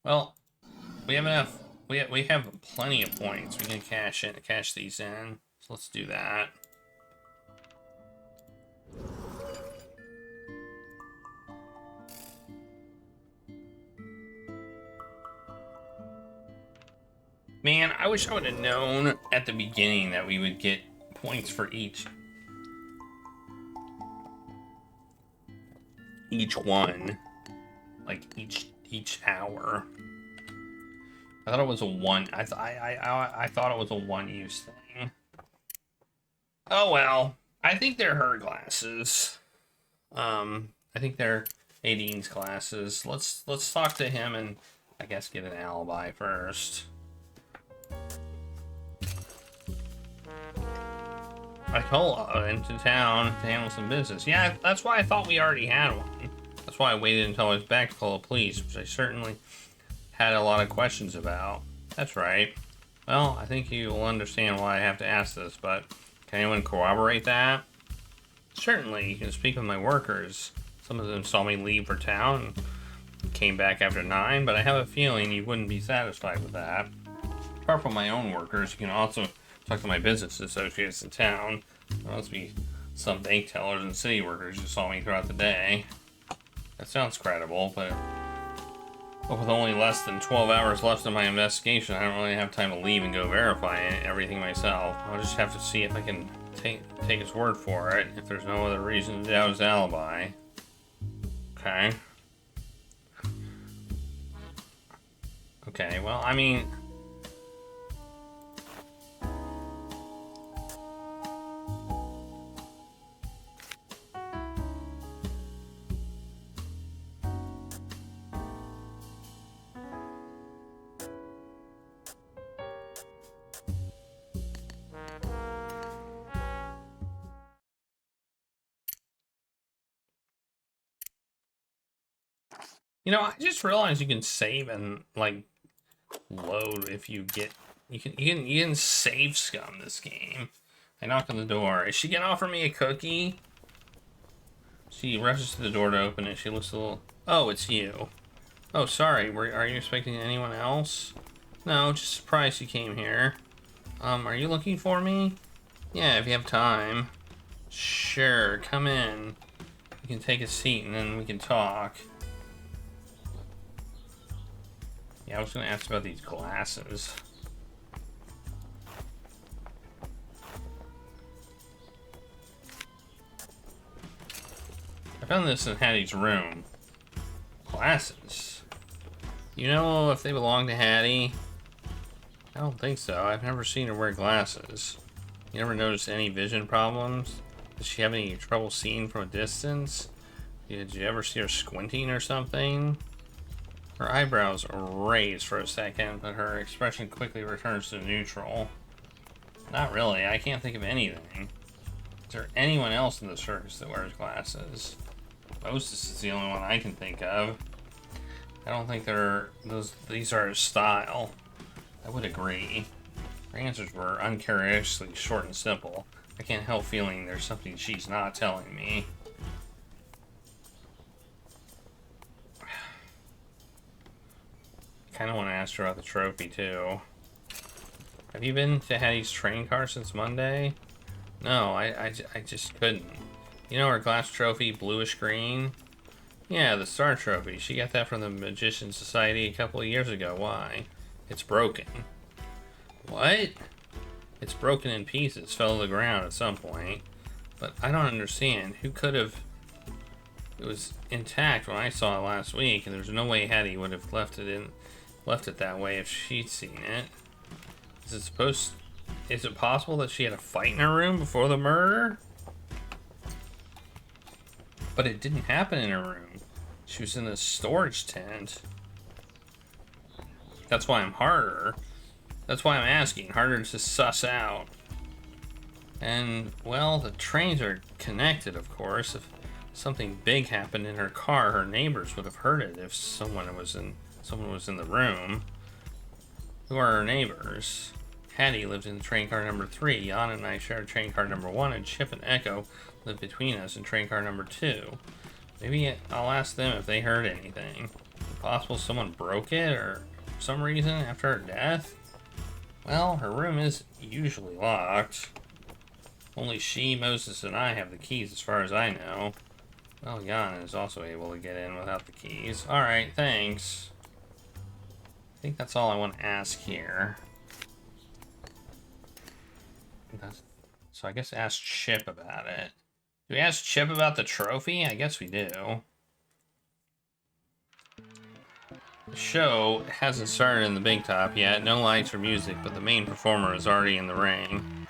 Well, we have enough. We have plenty of points. We can cash these in. So let's do that. Man, I wish I would have known at the beginning that we would get points for each one, like each hour. I thought it was a one. I thought it was a one use thing. Oh well. I think they're her glasses. I think they're Aideen's glasses. Let's talk to him and I guess get an alibi first. I told into town to handle some business. Yeah, that's why I thought we already had one. That's why I waited until I was back to call the police, which I certainly had a lot of questions about. That's right. Well, I think you will understand why I have to ask this, but can anyone corroborate that? Certainly, you can speak with my workers. Some of them saw me leave for town and came back after 9, but I have a feeling you wouldn't be satisfied with that. Apart from my own workers, you can also talk to my business associates in town. There must be some bank tellers and city workers who saw me throughout the day. That sounds credible, but with only less than 12 hours left in my investigation, I don't really have time to leave and go verify everything myself. I'll just have to see if I can take his word for it, if there's no other reason to doubt his alibi. Okay. Okay, well, I mean... You know, I just realized you can save and, like, load if you get... You can save scum this game. I knock on the door. Is she gonna offer me a cookie? She rushes to the door to open it. She looks a little... Oh, it's you. Oh, sorry. Are you expecting anyone else? No, just surprised you came here. Are you looking for me? Yeah, if you have time. Sure, come in. You can take a seat and then we can talk. Yeah, I was gonna ask about these glasses. I found this in Hattie's room. Glasses? You know if they belong to Hattie? I don't think so. I've never seen her wear glasses. You never noticed any vision problems? Does she have any trouble seeing from a distance? Did you ever see her squinting or something? Her eyebrows raise for a second, but her expression quickly returns to neutral. Not really. I can't think of anything. Is there anyone else in the circus that wears glasses? Moses is the only one I can think of. I don't think these are his style. I would agree. Her answers were uncharacteristically short and simple. I can't help feeling there's something she's not telling me. I kind of want to ask her about the trophy, too. Have you been to Hattie's train car since Monday? No, I just couldn't. You know her glass trophy, bluish green? Yeah, the Star Trophy. She got that from the Magician Society a couple of years ago. Why? It's broken. What? It's broken in pieces, fell to the ground at some point. But I don't understand. Who could have... It was intact when I saw it last week, and there's no way Hattie would have left it that way if she'd seen it. Is it possible that she had a fight in her room before the murder? But it didn't happen in her room. She was in the storage tent. That's why I'm harder. That's why I'm asking. Harder to suss out. And, well, the trains are connected, of course. If something big happened in her car, her neighbors would have heard it if someone was in the room. Who are her neighbors? Hattie lived in train car number 3. Jan and I shared train car number 1, and Chip and Echo lived between us in train car number 2. Maybe I'll ask them if they heard anything. Possible someone broke it or for some reason after her death? Well, her room is usually locked. Only she, Moses, and I have the keys as far as I know. Well, Jan is also able to get in without the keys. Alright, thanks. I think that's all I want to ask here. So I guess ask Chip about it. Do we ask Chip about the trophy? I guess we do. The show hasn't started in the big top yet. No lights or music, but the main performer is already in the ring.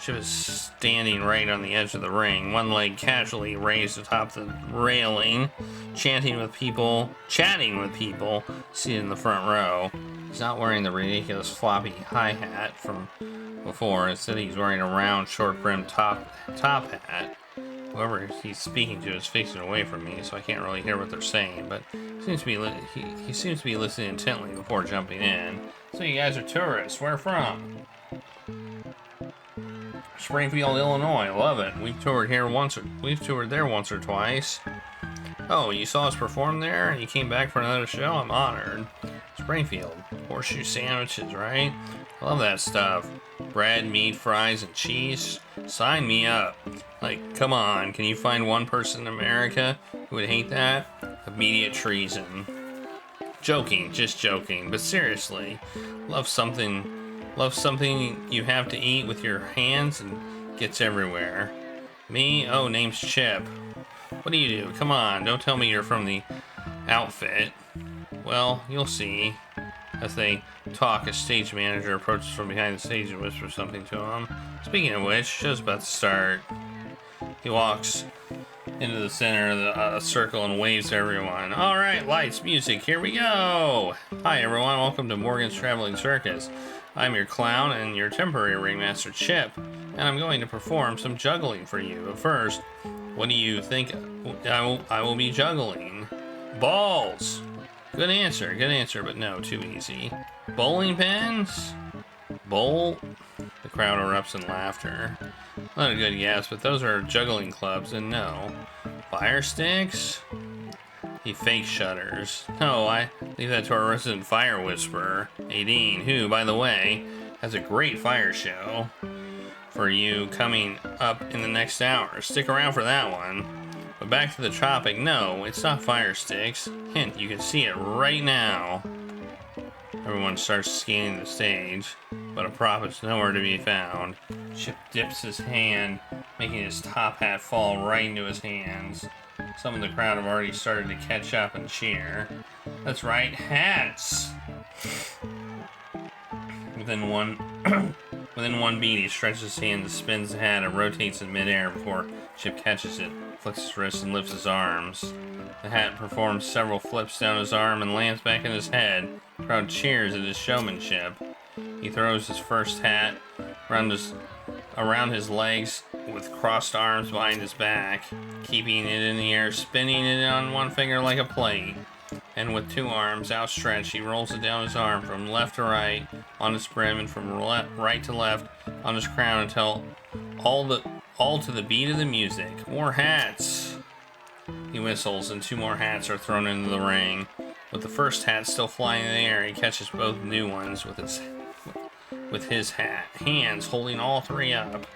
Chip is standing right on the edge of the ring, one leg casually raised atop the railing, chatting with people seated in the front row. He's not wearing the ridiculous floppy hi-hat from before. Instead, he's wearing a round, short-brimmed top hat. Whoever he's speaking to is facing away from me, so I can't really hear what they're saying, but he seems to be listening intently before jumping in. So you guys are tourists. Where from? Springfield, Illinois. Love it. We've toured there once or twice. Oh, you saw us perform there and you came back for another show? I'm honored. Springfield. Horseshoe sandwiches, right? I love that stuff. Bread, meat, fries, and cheese. Sign me up. Like, come on. Can you find one person in America who would hate that? Immediate treason. Joking, just joking. But seriously, love something you have to eat with your hands and gets everywhere. Me? Oh, name's Chip. What do you do? Come on, don't tell me you're from the outfit. Well, you'll see. As they talk, a stage manager approaches from behind the stage and whispers something to him. Speaking of which, show's about to start. He walks into the center of the circle and waves to everyone. All right, lights, music, here we go. Hi, everyone. Welcome to Morgan's Traveling Circus. I'm your clown and your temporary ringmaster, Chip, and I'm going to perform some juggling for you. But first, what do you think I will be juggling? Balls! Good answer, but no, too easy. Bowling pins? Bowl? The crowd erupts in laughter. Not a good guess, but those are juggling clubs, and no. Fire sticks? He fake shudders. No, I leave that to our resident fire whisperer, Aideen, who, by the way, has a great fire show for you coming up in the next hour. Stick around for that one. But back to the topic, no, it's not fire sticks. Hint, you can see it right now. Everyone starts scanning the stage, but a prop is nowhere to be found. Chip dips his hand, making his top hat fall right into his hands. Some of the crowd have already started to catch up and cheer. That's right, hats! Within one beat, he stretches his hand, spins the hat, and rotates in midair before Chip catches it, flicks his wrist, and lifts his arms. The hat performs several flips down his arm and lands back in his head. The crowd cheers at his showmanship. He throws his first hat around his legs with crossed arms behind his back, keeping it in the air, spinning it on one finger like a plate. And with two arms outstretched, he rolls it down his arm from left to right on his brim and from right to left on his crown until all to the beat of the music. More hats! He whistles, and two more hats are thrown into the ring. With the first hat still flying in the air, he catches both new ones with his hands holding all three up.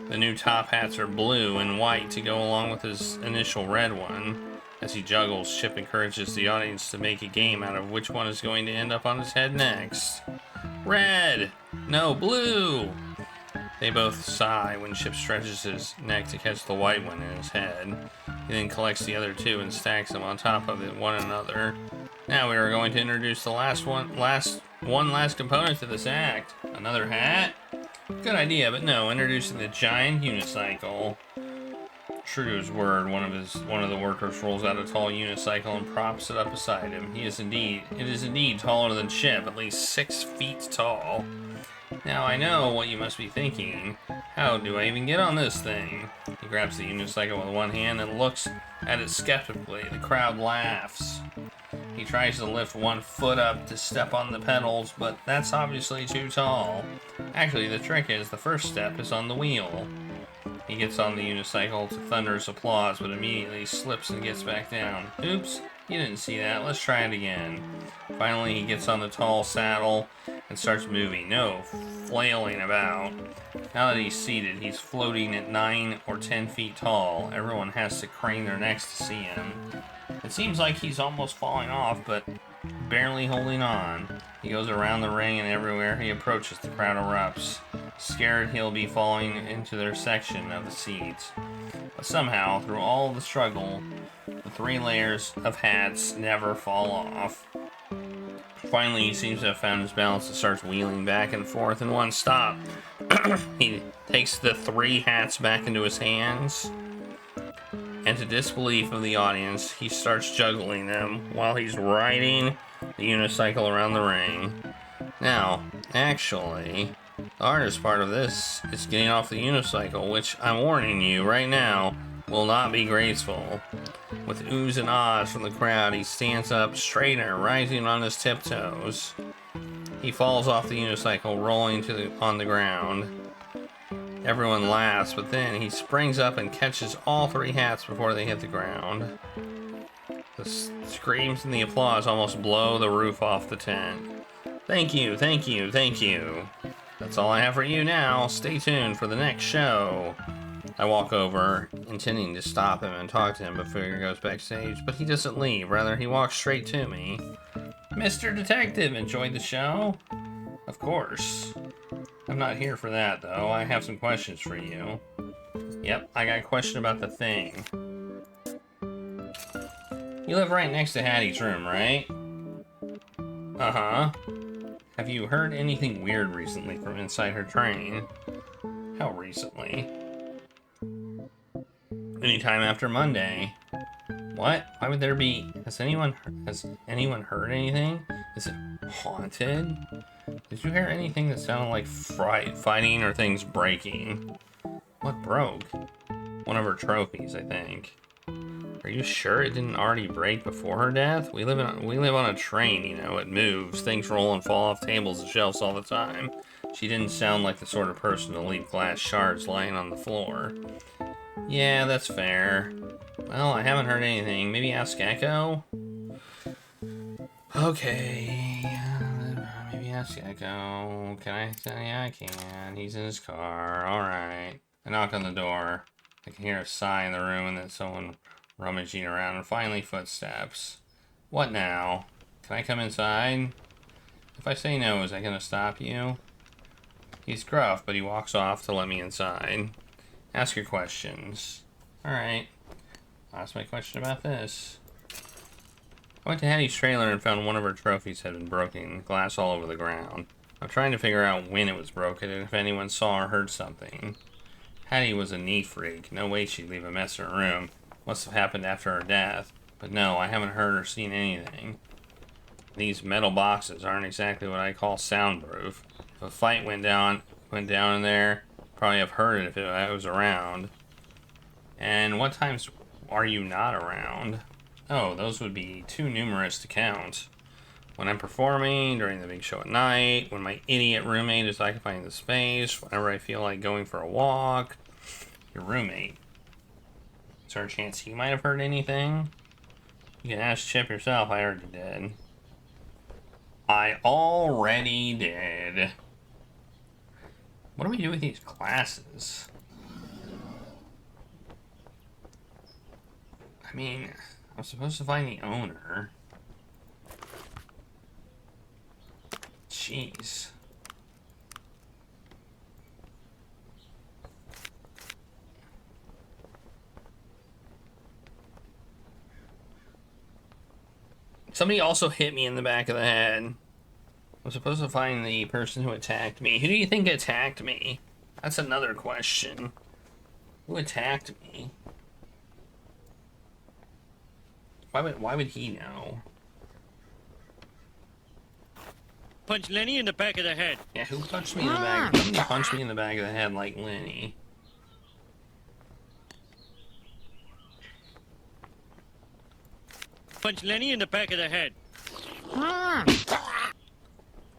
The new top hats are blue and white to go along with his initial red one. As he juggles, Chip encourages the audience to make a game out of which one is going to end up on his head next. Red! No, blue! They both sigh when Chip stretches his neck to catch the white one in his head. He then collects the other two and stacks them on top of one another. Now we are going to introduce the last component to this act. Another hat? Good idea, but no, introducing the giant unicycle. True to his word, one of the workers rolls out a tall unicycle and props it up beside him. It is indeed taller than Chip, at least 6 feet tall. Now I know what you must be thinking. How do I even get on this thing? He grabs the unicycle with one hand and looks at it skeptically. The crowd laughs. He tries to lift one foot up to step on the pedals, but that's obviously too tall. Actually, the trick is the first step is on the wheel. He gets on the unicycle to thunderous applause, but immediately slips and gets back down. Oops, You didn't see that. Let's try it again. Finally, he gets on the tall saddle and starts moving. No, flailing about. Now that he's seated, he's floating at 9 or 10 feet tall. Everyone has to crane their necks to see him. It seems like he's almost falling off, but barely holding on. He goes around the ring, and everywhere he approaches, the crowd erupts. Scared he'll be falling into their section of the seats. But somehow, through all the struggle, the 3 layers of hats never fall off. Finally, he seems to have found his balance and starts wheeling back and forth in one stop. He takes the 3 hats back into his hands, and to disbelief of the audience, he starts juggling them while he's riding the unicycle around the ring. Now, actually, the hardest part of this is getting off the unicycle, which I'm warning you right now will not be graceful. With oohs and ahs from the crowd, he stands up straighter, rising on his tiptoes. He falls off the unicycle, rolling on the ground. Everyone laughs, but then he springs up and catches all 3 hats before they hit the ground. The screams and the applause almost blow the roof off the tent. Thank you, thank you, thank you. That's all I have for you now. Stay tuned for the next show. I walk over, intending to stop him and talk to him before he goes backstage, but he doesn't leave. Rather, he walks straight to me. Mr. Detective, enjoyed the show? Of course. I'm not here for that, though. I have some questions for you. Yep, I got a question about the thing. You live right next to Hattie's room, right? Uh-huh. Have you heard anything weird recently from inside her train? How recently? Anytime after Monday. What? Why would there be... Has anyone heard anything? Is it haunted? Did you hear anything that sounded like fighting or things breaking? What broke? One of her trophies, I think. Are you sure it didn't already break before her death? We live on a train, you know. It moves. Things roll and fall off tables and shelves all the time. She didn't sound like the sort of person to leave glass shards lying on the floor. Yeah, that's fair. Well, I haven't heard anything. Maybe ask Echo? Okay. Maybe ask Echo. Can I? Yeah, I can. He's in his car. Alright. I knock on the door. I can hear a sigh in the room and then someone rummaging around, and finally footsteps. What now? Can I come inside? If I say no, is that gonna stop you? He's gruff, but he walks off to let me inside. Ask your questions. Alright. I'll ask my question about this. I went to Hattie's trailer and found one of her trophies had been broken, glass all over the ground. I'm trying to figure out when it was broken and if anyone saw or heard something. Hattie was a neat freak. No way she'd leave a mess in her room. Must have happened after her death. But no, I haven't heard or seen anything. These metal boxes aren't exactly what I call soundproof. If a fight went down in there, probably have heard it if I was around. And what times are you not around? Oh, those would be too numerous to count. When I'm performing, during the big show at night, when my idiot roommate is occupying the space, whenever I feel like going for a walk. Your roommate. Is there a chance he might have heard anything? You can ask Chip yourself. I already did. I already did. What do we do with these glasses? I mean, I'm supposed to find the owner. Jeez. Somebody also hit me in the back of the head. I'm supposed to find the person who attacked me. Who do you think attacked me? That's another question. Who attacked me? Why would he know? Punch Lenny in the back of the head. Yeah, who punched me in the back? Somebody punched me in the back of the head like Lenny. Punch Lenny in the back of the head.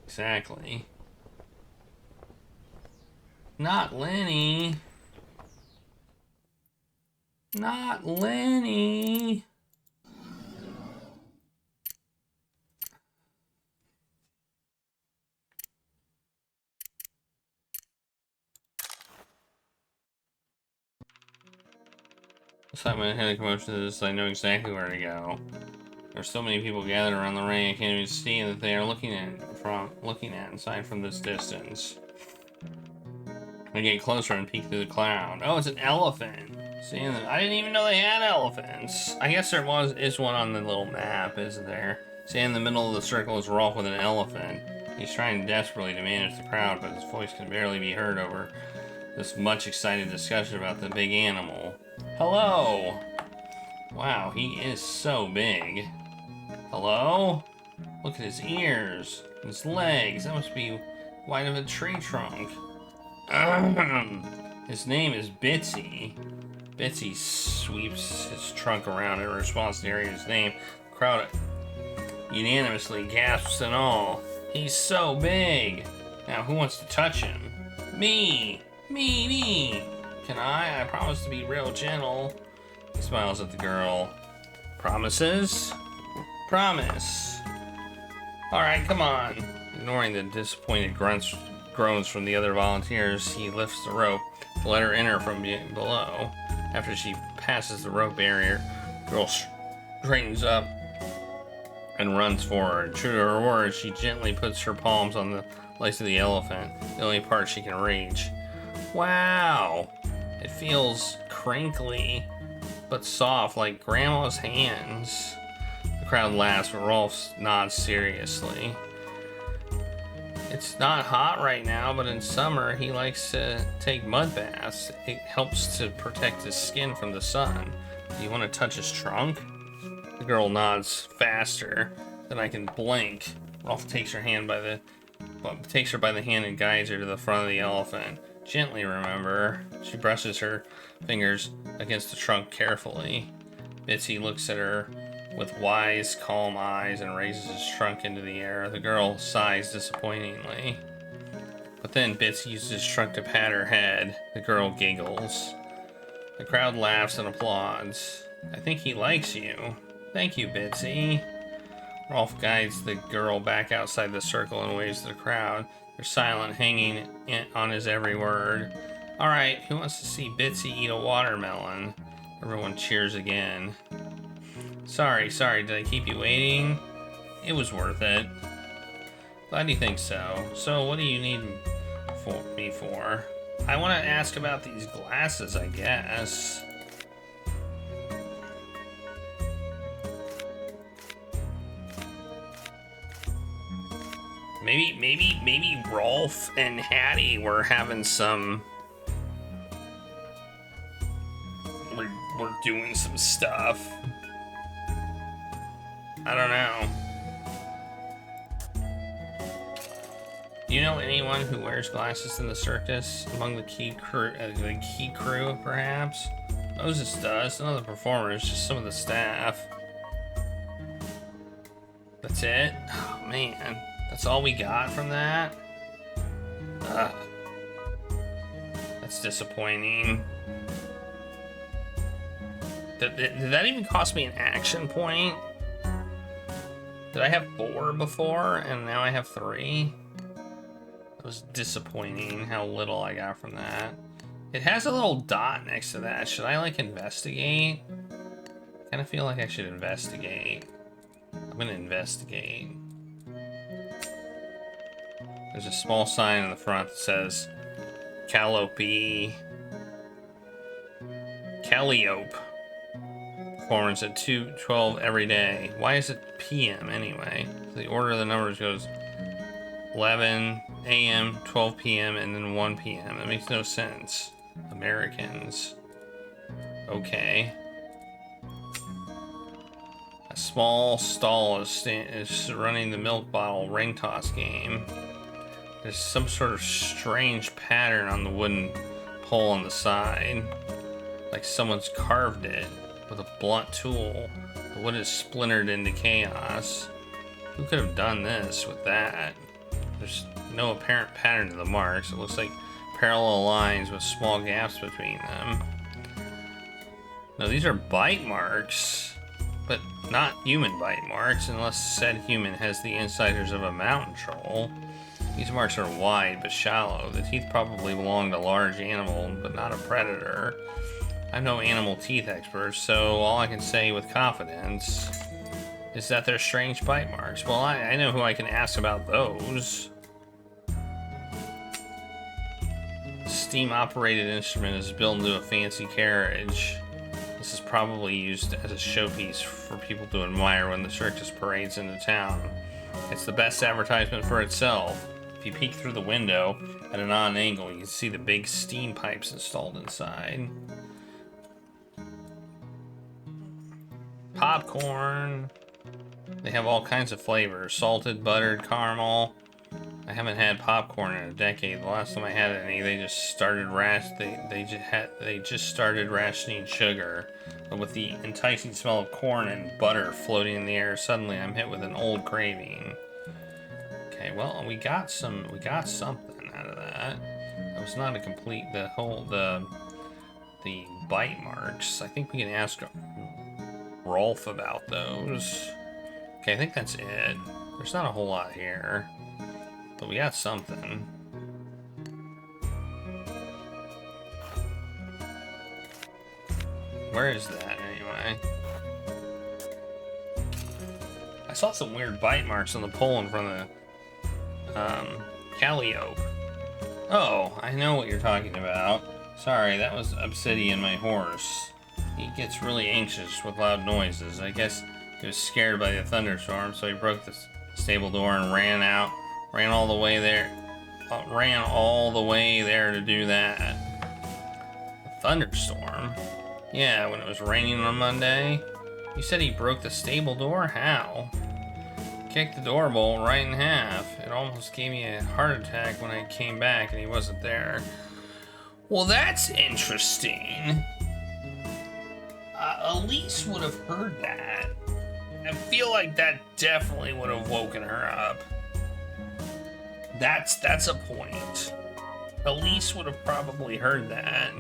Exactly. Not Lenny. Not Lenny. Inside my head, commotion to this, I know exactly where to go. There's so many people gathered around the ring, I can't even see that they are looking at inside from this distance. I get closer and peek through the cloud. Oh, it's an elephant. Seeing that, I didn't even know they had elephants. I guess there is one on the little map, isn't there? See, in the middle of the circle is Rolf with an elephant. He's trying desperately to manage the crowd, but his voice can barely be heard over this much excited discussion about the big animal. Hello! Wow, he is so big. Hello? Look at his ears, his legs. That must be wide of a tree trunk. His name is Bitsy. Bitsy sweeps his trunk around in response to hearing his name. The crowd unanimously gasps and all. He's so big. Now, who wants to touch him? Me! Me! Can I? I promise to be real gentle. He smiles at the girl. Promises? Promise. Alright, come on. Ignoring the disappointed groans from the other volunteers, he lifts the rope to let her enter from below. After she passes the rope barrier, the girl straightens up and runs forward. True to her word, she gently puts her palms on the legs of the elephant, the only part she can reach. Wow! It feels crinkly, but soft, like Grandma's hands. The crowd laughs, but Rolf nods seriously. It's not hot right now, but in summer he likes to take mud baths. It helps to protect his skin from the sun. Do you want to touch his trunk? The girl nods faster than I can blink. Rolf takes her by the hand and guides her to the front of the elephant. Gently, remember. She brushes her fingers against the trunk carefully. Bitsy looks at her with wise, calm eyes and raises his trunk into the air. The girl sighs disappointingly. But then Bitsy uses his trunk to pat her head. The girl giggles. The crowd laughs and applauds. I think he likes you. Thank you, Bitsy. Rolf guides the girl back outside the circle and waves to the crowd. They're silent, hanging on his every word. Alright, who wants to see Bitsy eat a watermelon? Everyone cheers again. Sorry, did I keep you waiting? It was worth it. Glad you think so. So, what do you need me for? I want to ask about these glasses, I guess. Maybe Rolf and Hattie were having some... We're doing some stuff. I don't know. Do you know anyone who wears glasses in the circus? Among the key crew, perhaps? Moses does. None of the performers, just some of the staff. That's it? Oh, man. That's all we got from that? Ugh. That's disappointing. Did that even cost me an action point? Did I have 4 before and now I have 3? It was disappointing how little I got from that. It has a little dot next to that. Should I like investigate? I kind of feel like I should investigate. I'm gonna investigate. There's a small sign in the front that says Calliope. Performance at 2:12 every day. Why is it PM anyway? The order of the numbers goes 11 AM, 12 PM, and then 1 PM. That makes no sense. Americans. Okay. A small stall is running the milk bottle ring toss game. There's some sort of strange pattern on the wooden pole on the side. Like someone's carved it with a blunt tool. The wood is splintered into chaos. Who could have done this with that? There's no apparent pattern to the marks. It looks like parallel lines with small gaps between them. No, these are bite marks, but not human bite marks unless said human has the insiders of a mountain troll. These marks are wide but shallow. The teeth probably belong to a large animal, but not a predator. I'm no animal teeth expert, so all I can say with confidence is that they're strange bite marks. Well, I know who I can ask about those. Steam-operated instrument is built into a fancy carriage. This is probably used as a showpiece for people to admire when the circus parades into town. It's the best advertisement for itself. If you peek through the window at an odd angle, you can see the big steam pipes installed inside. Popcorn. They have all kinds of flavors. Salted, buttered, caramel. I haven't had popcorn in a decade. The last time I had any, they just started started rationing sugar. But with the enticing smell of corn and butter floating in the air, suddenly I'm hit with an old craving. Okay, well, we got something out of that. That was not a complete the bite marks. I think we can ask Rolf about those. Okay, I think that's it. There's not a whole lot here. But we got something. Where is that, anyway? I saw some weird bite marks on the pole in front of the Calliope. Oh, I know what you're talking about. Sorry, that was Obsidian, my horse. He gets really anxious with loud noises. I guess he was scared by the thunderstorm, so he broke the stable door and ran all the way there to do that. A thunderstorm? Yeah, when it was raining on Monday. You said he broke the stable door? How? Kicked the door bolt right in half. It almost gave me a heart attack when I came back and he wasn't there. Well, that's interesting. Elise would have heard that. I feel like that definitely would have woken her up. That's a point. Elise would have probably heard that.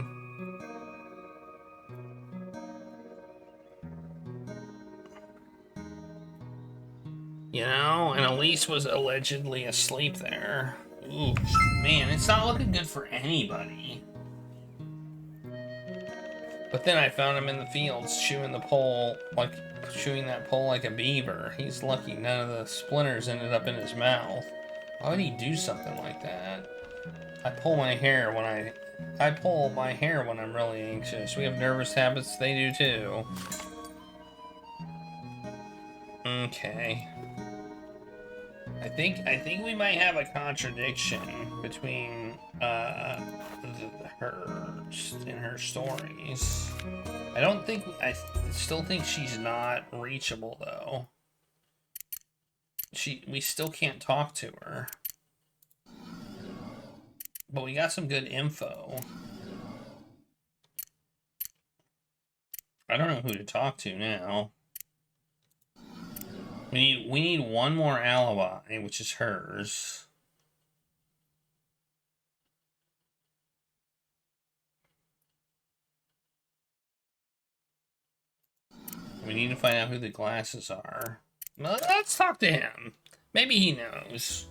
You know, and Elise was allegedly asleep there. Ooh, man, it's not looking good for anybody. But then I found him in the fields chewing that pole like a beaver. He's lucky none of the splinters ended up in his mouth. Why would he do something like that? I pull my hair when I'm really anxious. We have nervous habits, they do too. Okay. I think we might have a contradiction between her stories. I still think she's not reachable though. We still can't talk to her. But we got some good info. I don't know who to talk to now. We need one more alibi, which is hers. We need to find out who the glasses are. Well, let's talk to him. Maybe he knows.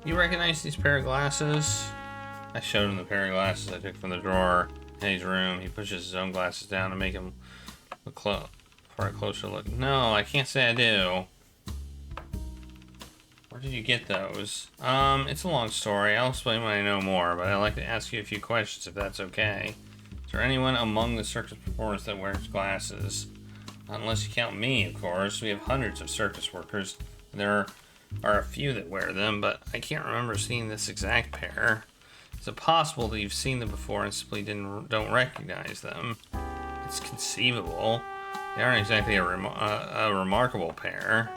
You recognize these pair of glasses? I showed him the pair of glasses I took from the drawer in his room. He pushes his own glasses down to make him look for a closer look. No, I can't say I do. Where did you get those? It's a long story. I'll explain when I know more, but I'd like to ask you a few questions if that's okay. Is there anyone among the circus performers that wears glasses? Unless you count me, of course. We have hundreds of circus workers. There are a few that wear them, but I can't remember seeing this exact pair. Is it possible that you've seen them before and simply don't recognize them? It's conceivable. They aren't exactly a remarkable pair.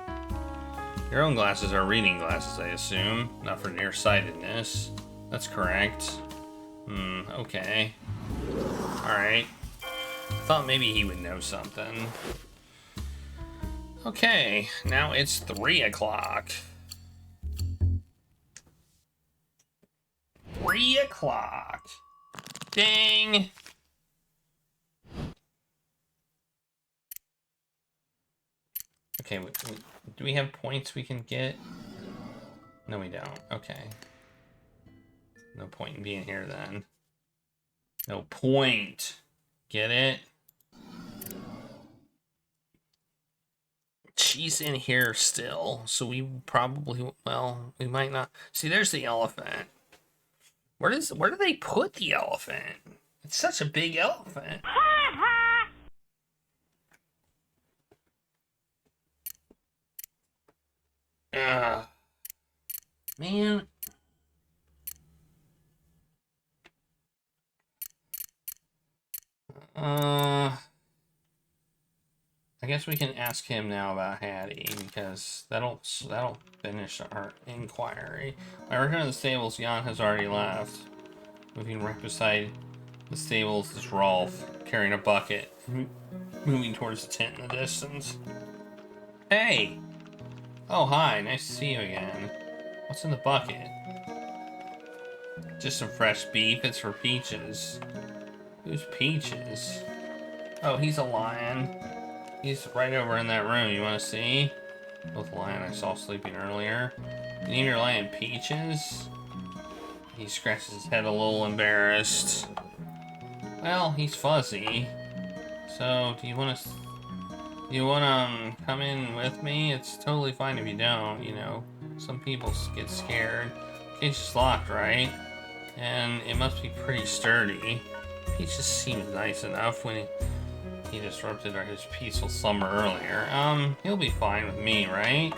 Your own glasses are reading glasses, I assume, not for nearsightedness. That's correct. Okay. Alright. Thought maybe he would know something. Okay, now it's 3 o'clock. 3 o'clock. Dang. Okay, do we have points we can get? No, we don't. Okay. No point in being here then. No point. Get it? She's in here still, so we probably, well, we might not. See, there's the elephant. Where do they put the elephant? It's such a big elephant. Man. I guess we can ask him now about Hattie, because that'll finish our inquiry. I return to the stables. Jan has already left. Moving right beside the stables is Rolf, carrying a bucket, moving towards the tent in the distance. Hey! Oh, hi. Nice to see you again. What's in the bucket? Just some fresh beef. It's for Peaches. Who's Peaches? Oh, he's a lion. He's right over in that room. You want to see? Both lion I saw sleeping earlier. You name your lion Peaches? He scratches his head a little embarrassed. Well, he's fuzzy. So, do you want to come in with me? It's totally fine if you don't, you know. Some people get scared. Cage is locked, right? And it must be pretty sturdy. Peaches seems nice enough when he disrupted his peaceful slumber earlier. He'll be fine with me, right?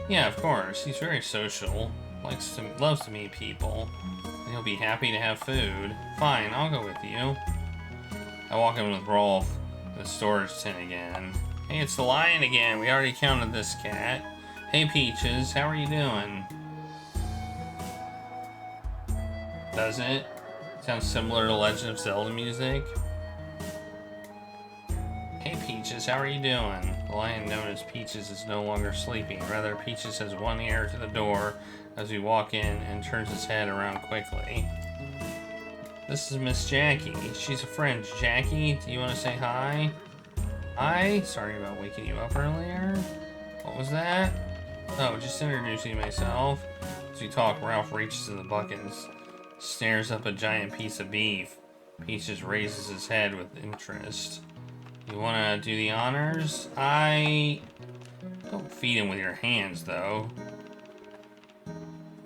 Yeah, of course. He's very social. Loves to meet people. And he'll be happy to have food. Fine, I'll go with you. I walk in with Rolf to the storage tent again. Hey, it's the lion again. We already counted this cat. Hey, Peaches, how are you doing? Does it? Sounds similar to Legend of Zelda music. Hey, Peaches, how are you doing? The lion known as Peaches is no longer sleeping. Rather, Peaches has one ear to the door as we walk in and turns his head around quickly. This is Miss Jackie. She's a friend. Jackie, do you want to say hi? Hi? Sorry about waking you up earlier. What was that? Oh, just introducing myself. As we talk, Ralph reaches in the bucket and stares up a giant piece of beef. Peaches raises his head with interest. You want to do the honors? Don't feed him with your hands, though.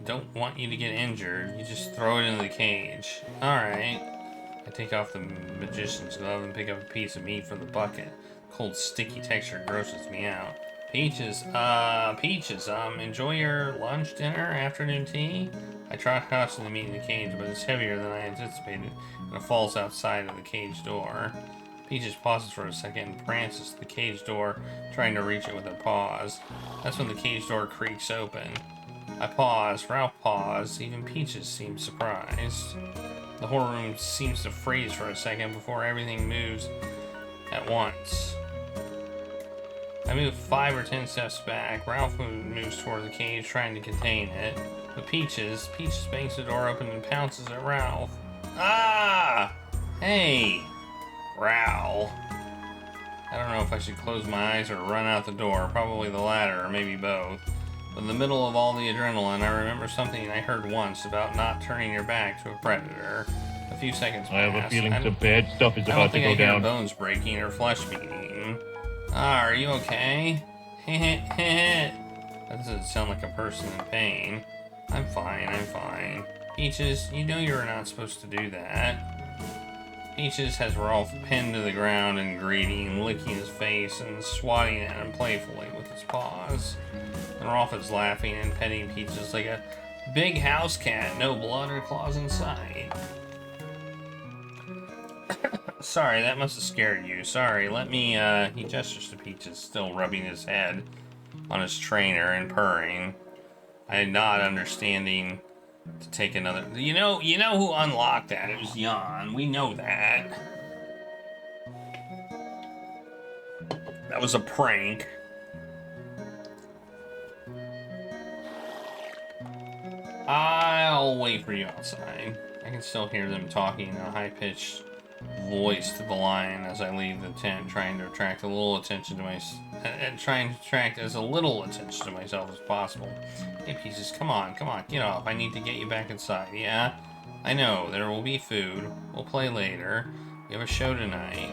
Don't want you to get injured. You just throw it into the cage. Alright. I take off the magician's glove and pick up a piece of meat from the bucket. Cold, sticky texture grosses me out. Peaches, enjoy your lunch, dinner, afternoon tea? I try tossing the meat in the cage, but it's heavier than I anticipated, and it falls outside of the cage door. Peaches pauses for a second and prances to the cage door, trying to reach it with her paws. That's when the cage door creaks open. I pause, Ralph paused, even Peaches seems surprised. The whole room seems to freeze for a second before everything moves at once. I move 5 or 10 steps back. Ralph moves toward the cage, trying to contain it. But Peaches bangs the door open and pounces at Ralph. Ah! Hey! Ralph. I don't know if I should close my eyes or run out the door. Probably the latter, or maybe both. But in the middle of all the adrenaline, I remember something I heard once about not turning your back to a predator. A few seconds pass. I have a feeling some bad stuff is about to go I hear down. bones breaking or flesh being eaten. Ah, are you okay? That doesn't sound like a person in pain. I'm fine. Peaches, you know you're not supposed to do that. Peaches has Rolf pinned to the ground and greeting, licking his face and swatting at him playfully with his paws. And Rolf is laughing and petting Peaches like a big house cat, no blood or claws in sight. Sorry, that must have scared you. Sorry, let me, he gestures to Peaches, still rubbing his head on his trainer and purring. I nod, understanding to take another. You know who unlocked that? It was Jan. We know that. That was a prank. I'll wait for you outside. I can still hear them talking in a high-pitched voice to the lion as I leave the tent, trying to attract a little attention to and trying to attract as a little attention to myself as possible. Hey, Pieces, come on, get off. I need to get you back inside, yeah? I know, there will be food. We'll play later. We have a show tonight.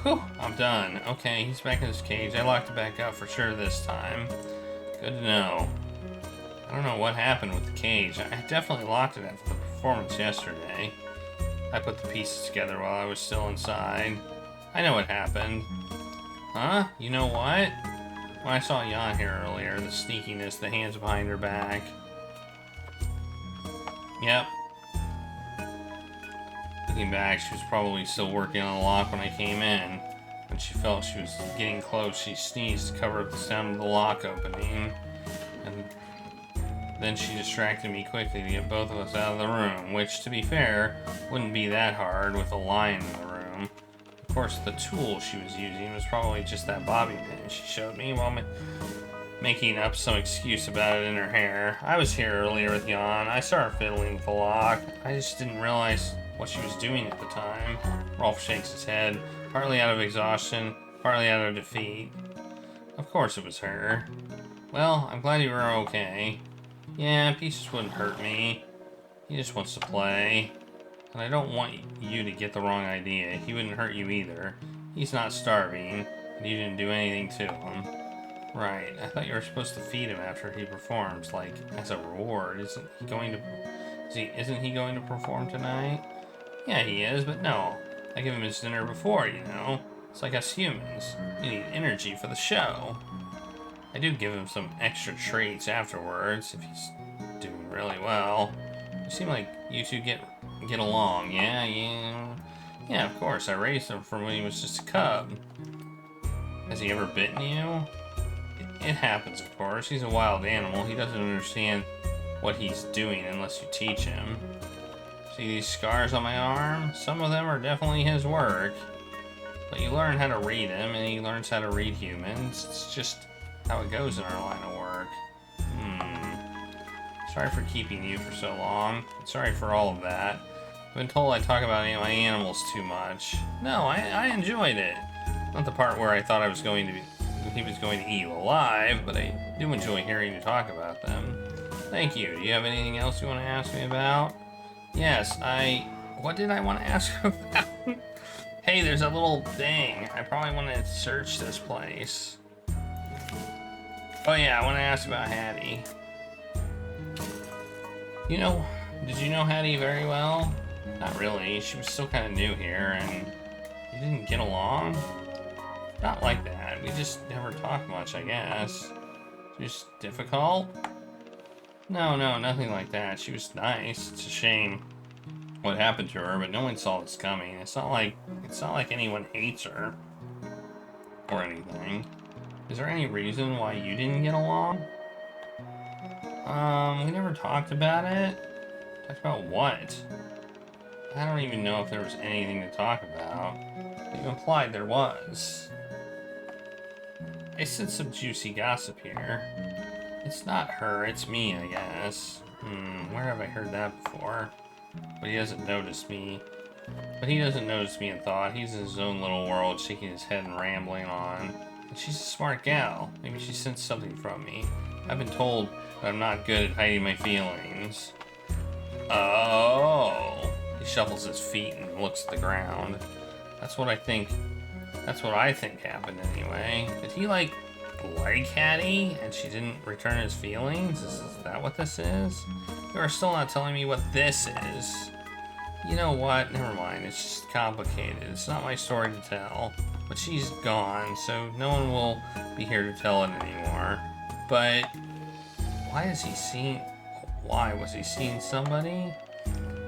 Whew, I'm done. Okay, he's back in his cage. I locked it back up for sure this time. Good to know. I don't know what happened with the cage. I definitely locked it after the performance yesterday. I put the pieces together while I was still inside. I know what happened. Huh? You know what? When I saw Jan here earlier, the sneakiness, the hands behind her back. Yep. Looking back, she was probably still working on the lock when I came in. When she felt she was getting close, she sneezed to cover up the sound of the lock opening. And then she distracted me quickly to get both of us out of the room, which, to be fair, wouldn't be that hard with a lion in the room. Of course, the tool she was using was probably just that bobby pin she showed me while making up some excuse about it in her hair. I was here earlier with Jan. I saw her fiddling with the lock. I just didn't realize what she was doing at the time. Rolf shakes his head, partly out of exhaustion, partly out of defeat. Of course it was her. Well, I'm glad you were okay. Yeah, Pieces wouldn't hurt me. He just wants to play. And I don't want you to get the wrong idea. He wouldn't hurt you either. He's not starving, and you didn't do anything to him. Right, I thought you were supposed to feed him after he performs, like, as a reward. Isn't he going to perform tonight? Yeah, he is, but no. I give him his dinner before, you know. It's like us humans. We need energy for the show. I do give him some extra treats afterwards, if he's doing really well. You seem like you two get along, yeah? Yeah, of course, I raised him from when he was just a cub. Has he ever bitten you? It happens, of course. He's a wild animal. He doesn't understand what he's doing unless you teach him. See these scars on my arm? Some of them are definitely his work. But you learn how to read him, and he learns how to read humans. It's just how it goes in our line of work. Sorry for keeping you for so long. Sorry for all of that. I've been told I talk about my animals too much. No, I enjoyed it. Not the part where I thought he was going to eat you alive, but I do enjoy hearing you talk about them. Thank you. Do you have anything else you want to ask me about? Yes, what did I want to ask about? Hey, there's a little thing. I probably want to search this place. Oh yeah, I want to ask about Hattie. Did you know Hattie very well? Not really. She was still kind of new here, and you didn't get along? Not like that. We just never talked much, I guess. Just difficult? No, nothing like that. She was nice. It's a shame what happened to her, but no one saw this coming. It's not like anyone hates her or anything. Is there any reason why you didn't get along? We never talked about it. Talked about what? I don't even know if there was anything to talk about. You implied there was. I said some juicy gossip here. It's not her, it's me, I guess. Where have I heard that before? But he doesn't notice me. But he doesn't notice me in thought. He's in his own little world, shaking his head and rambling on. And she's a smart gal. Maybe she sensed something from me. I've been told that I'm not good at hiding my feelings. Oh. He shuffles his feet and looks at the ground. That's what I think happened anyway. Did he like Hattie and she didn't return his feelings? Is that what this is? You are still not telling me what this is. You know what? Never mind. It's just complicated. It's not my story to tell. But she's gone, so no one will be here to tell it anymore. But why was he seeing somebody?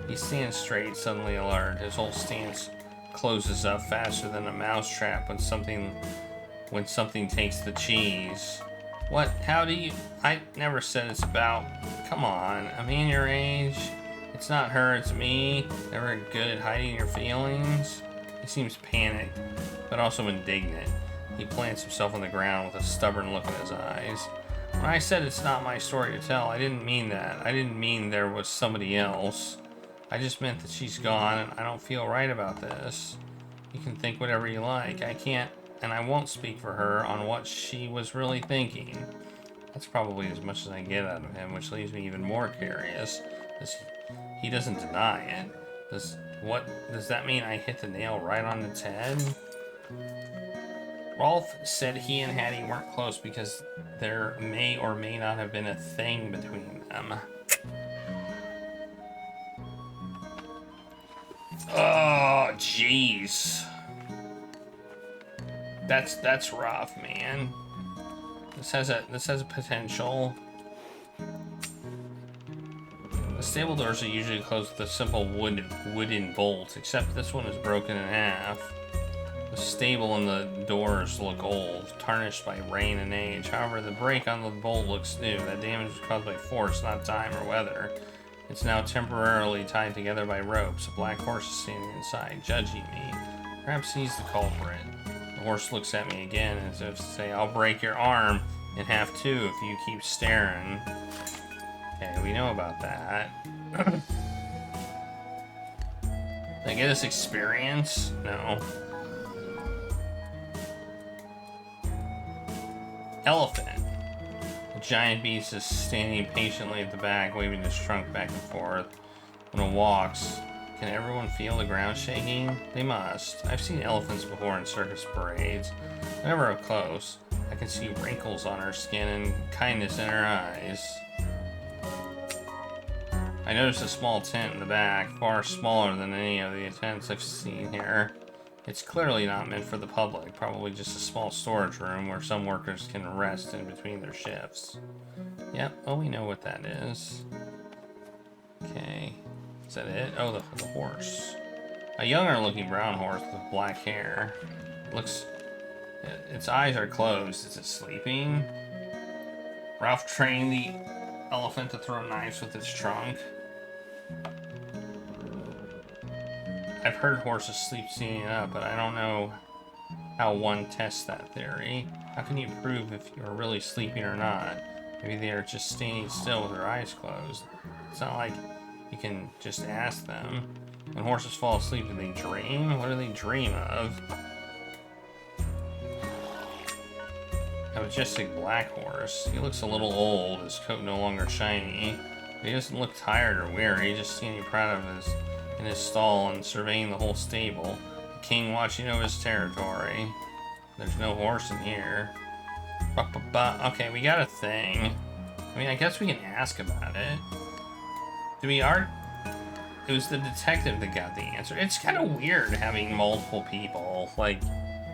He stands straight, suddenly alert. His whole stance closes up faster than a mousetrap when something takes the cheese. What? How do you? I never said it's about. Come on, I'm in your age. It's not her, it's me. Never good at hiding your feelings. He seems panicked, but also indignant. He plants himself on the ground with a stubborn look in his eyes. When I said it's not my story to tell, I didn't mean that. I didn't mean there was somebody else. I just meant that she's gone and I don't feel right about this. You can think whatever you like. I can't and I won't speak for her on what she was really thinking. That's probably as much as I get out of him, which leaves me even more curious. He doesn't deny it. Does that mean I hit the nail right on its head? Rolf said he and Hattie weren't close because there may or may not have been a thing between them. Oh, jeez. That's rough, man. This has a potential. The stable doors are usually closed with a simple wooden bolt, except this one is broken in half. The stable and the doors look old, tarnished by rain and age. However, the break on the bolt looks new. That damage was caused by force, not time or weather. It's now temporarily tied together by ropes. A black horse is standing inside, judging me. Perhaps he's the culprit. The horse looks at me again as if to say, I'll break your arm in half too if you keep staring. Okay, we know about that. Did I get this experience? No. Elephant. The giant beast is standing patiently at the back, waving his trunk back and forth. When it walks, can everyone feel the ground shaking? They must. I've seen elephants before in circus parades. Never up close. I can see wrinkles on her skin and kindness in her eyes. I noticed a small tent in the back, far smaller than any of the tents I've seen here. It's clearly not meant for the public, probably just a small storage room where some workers can rest in between their shifts. Yep, well, we know what that is. Okay, is that it? Oh, the horse. A younger looking brown horse with black hair. Its eyes are closed. Is it sleeping? Ralph trained the elephant to throw knives with its trunk. I've heard horses sleep standing up, but I don't know how one tests that theory. How can you prove if you're really sleeping or not? Maybe they are just standing still with their eyes closed. It's not like you can just ask them. When horses fall asleep, do they dream? What do they dream of? A majestic black horse. He looks a little old, his coat no longer shiny. But he doesn't look tired or weary, just standing proud of in his stall and surveying the whole stable. The king watching over his territory. There's no horse in here. Okay, we got a thing. I mean, I guess we can ask about it. It was the detective that got the answer. It's kind of weird having multiple people. Like,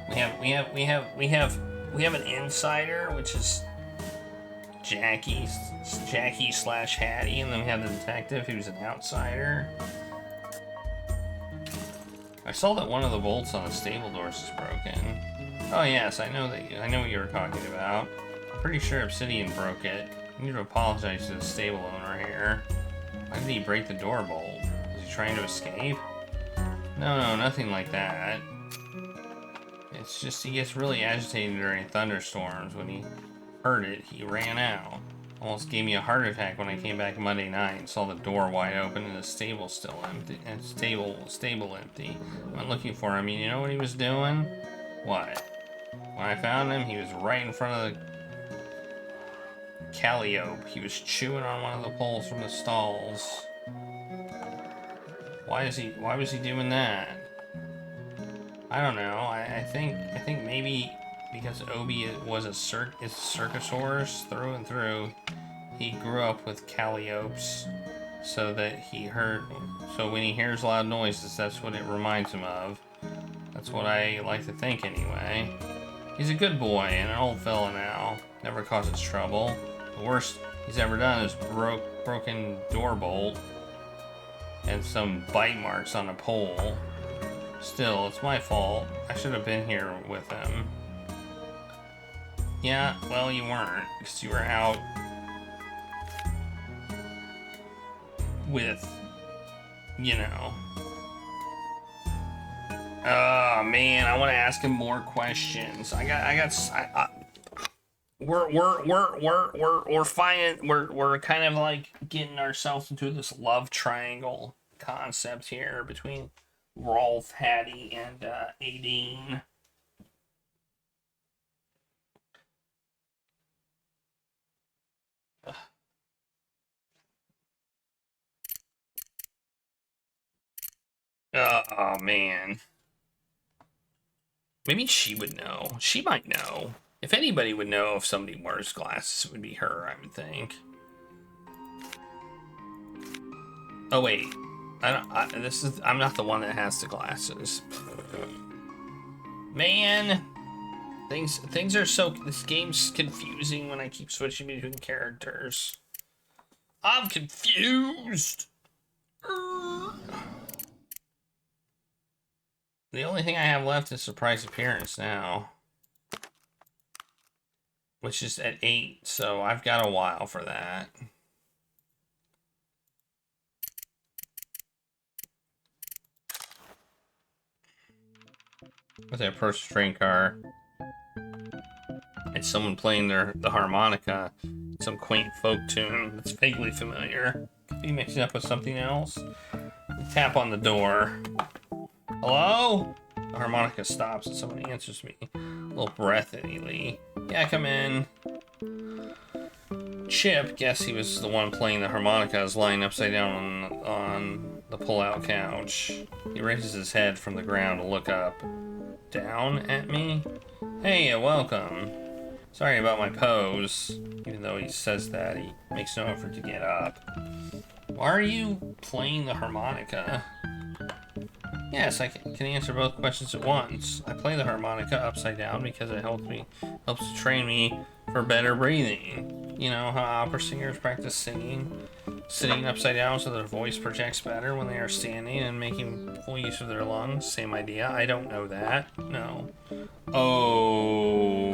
we have an insider, which is Jackie / Hattie, and then we have the detective who's an outsider. I saw that one of the bolts on the stable doors is broken. Oh yes, I know what you were talking about. I'm pretty sure Obsidian broke it. I need to apologize to the stable owner here. Why did he break the door bolt? Was he trying to escape? No, nothing like that. It's just he gets really agitated during thunderstorms. When he heard it, he ran out. Almost gave me a heart attack when I came back Monday night and saw the door wide open and the stable still empty. And stable empty. I went looking for him. You know what he was doing? What? When I found him, he was right in front of the calliope. He was chewing on one of the poles from the stalls. Why was he doing that? I don't know. I think maybe because Obi was a circus horse through and through, he grew up with calliopes, so when he hears loud noises, that's what it reminds him of. That's what I like to think anyway. He's a good boy and an old fella now. Never causes trouble. The worst he's ever done is broken door bolt and some bite marks on a pole. Still, it's my fault. I should have been here with him. Yeah, well, you weren't, because you were out with, Oh man, I want to ask him more questions. We're kind of like getting ourselves into this love triangle concept here between Rolf, Hattie, and Aideen. Oh, man. Maybe she would know. She might know. If anybody would know if somebody wears glasses, it would be her, I would think. Oh, wait. I'm not the one that has the glasses. Man. Things are so... This game's confusing when I keep switching between characters. I'm confused. The only thing I have left is surprise appearance now. Which is at 8, so I've got a while for that. As I approach the train car, it's someone playing the harmonica, some quaint folk tune that's vaguely familiar. Could be mixing up with something else. Tap on the door. Hello? The harmonica stops and someone answers me. A little breathily. Yeah, come in. Chip, guess he was the one playing the harmonica, is lying upside down on the pull-out couch. He raises his head from the ground to look up. Down at me? Hey, welcome. Sorry about my pose. Even though he says that, he makes no effort to get up. Why are you playing the harmonica? Yes, I can answer both questions at once. I play the harmonica upside down because it helps to train me for better breathing. You know how opera singers practice sitting upside down so their voice projects better when they are standing and making full use of their lungs? Same idea. I don't know that. No.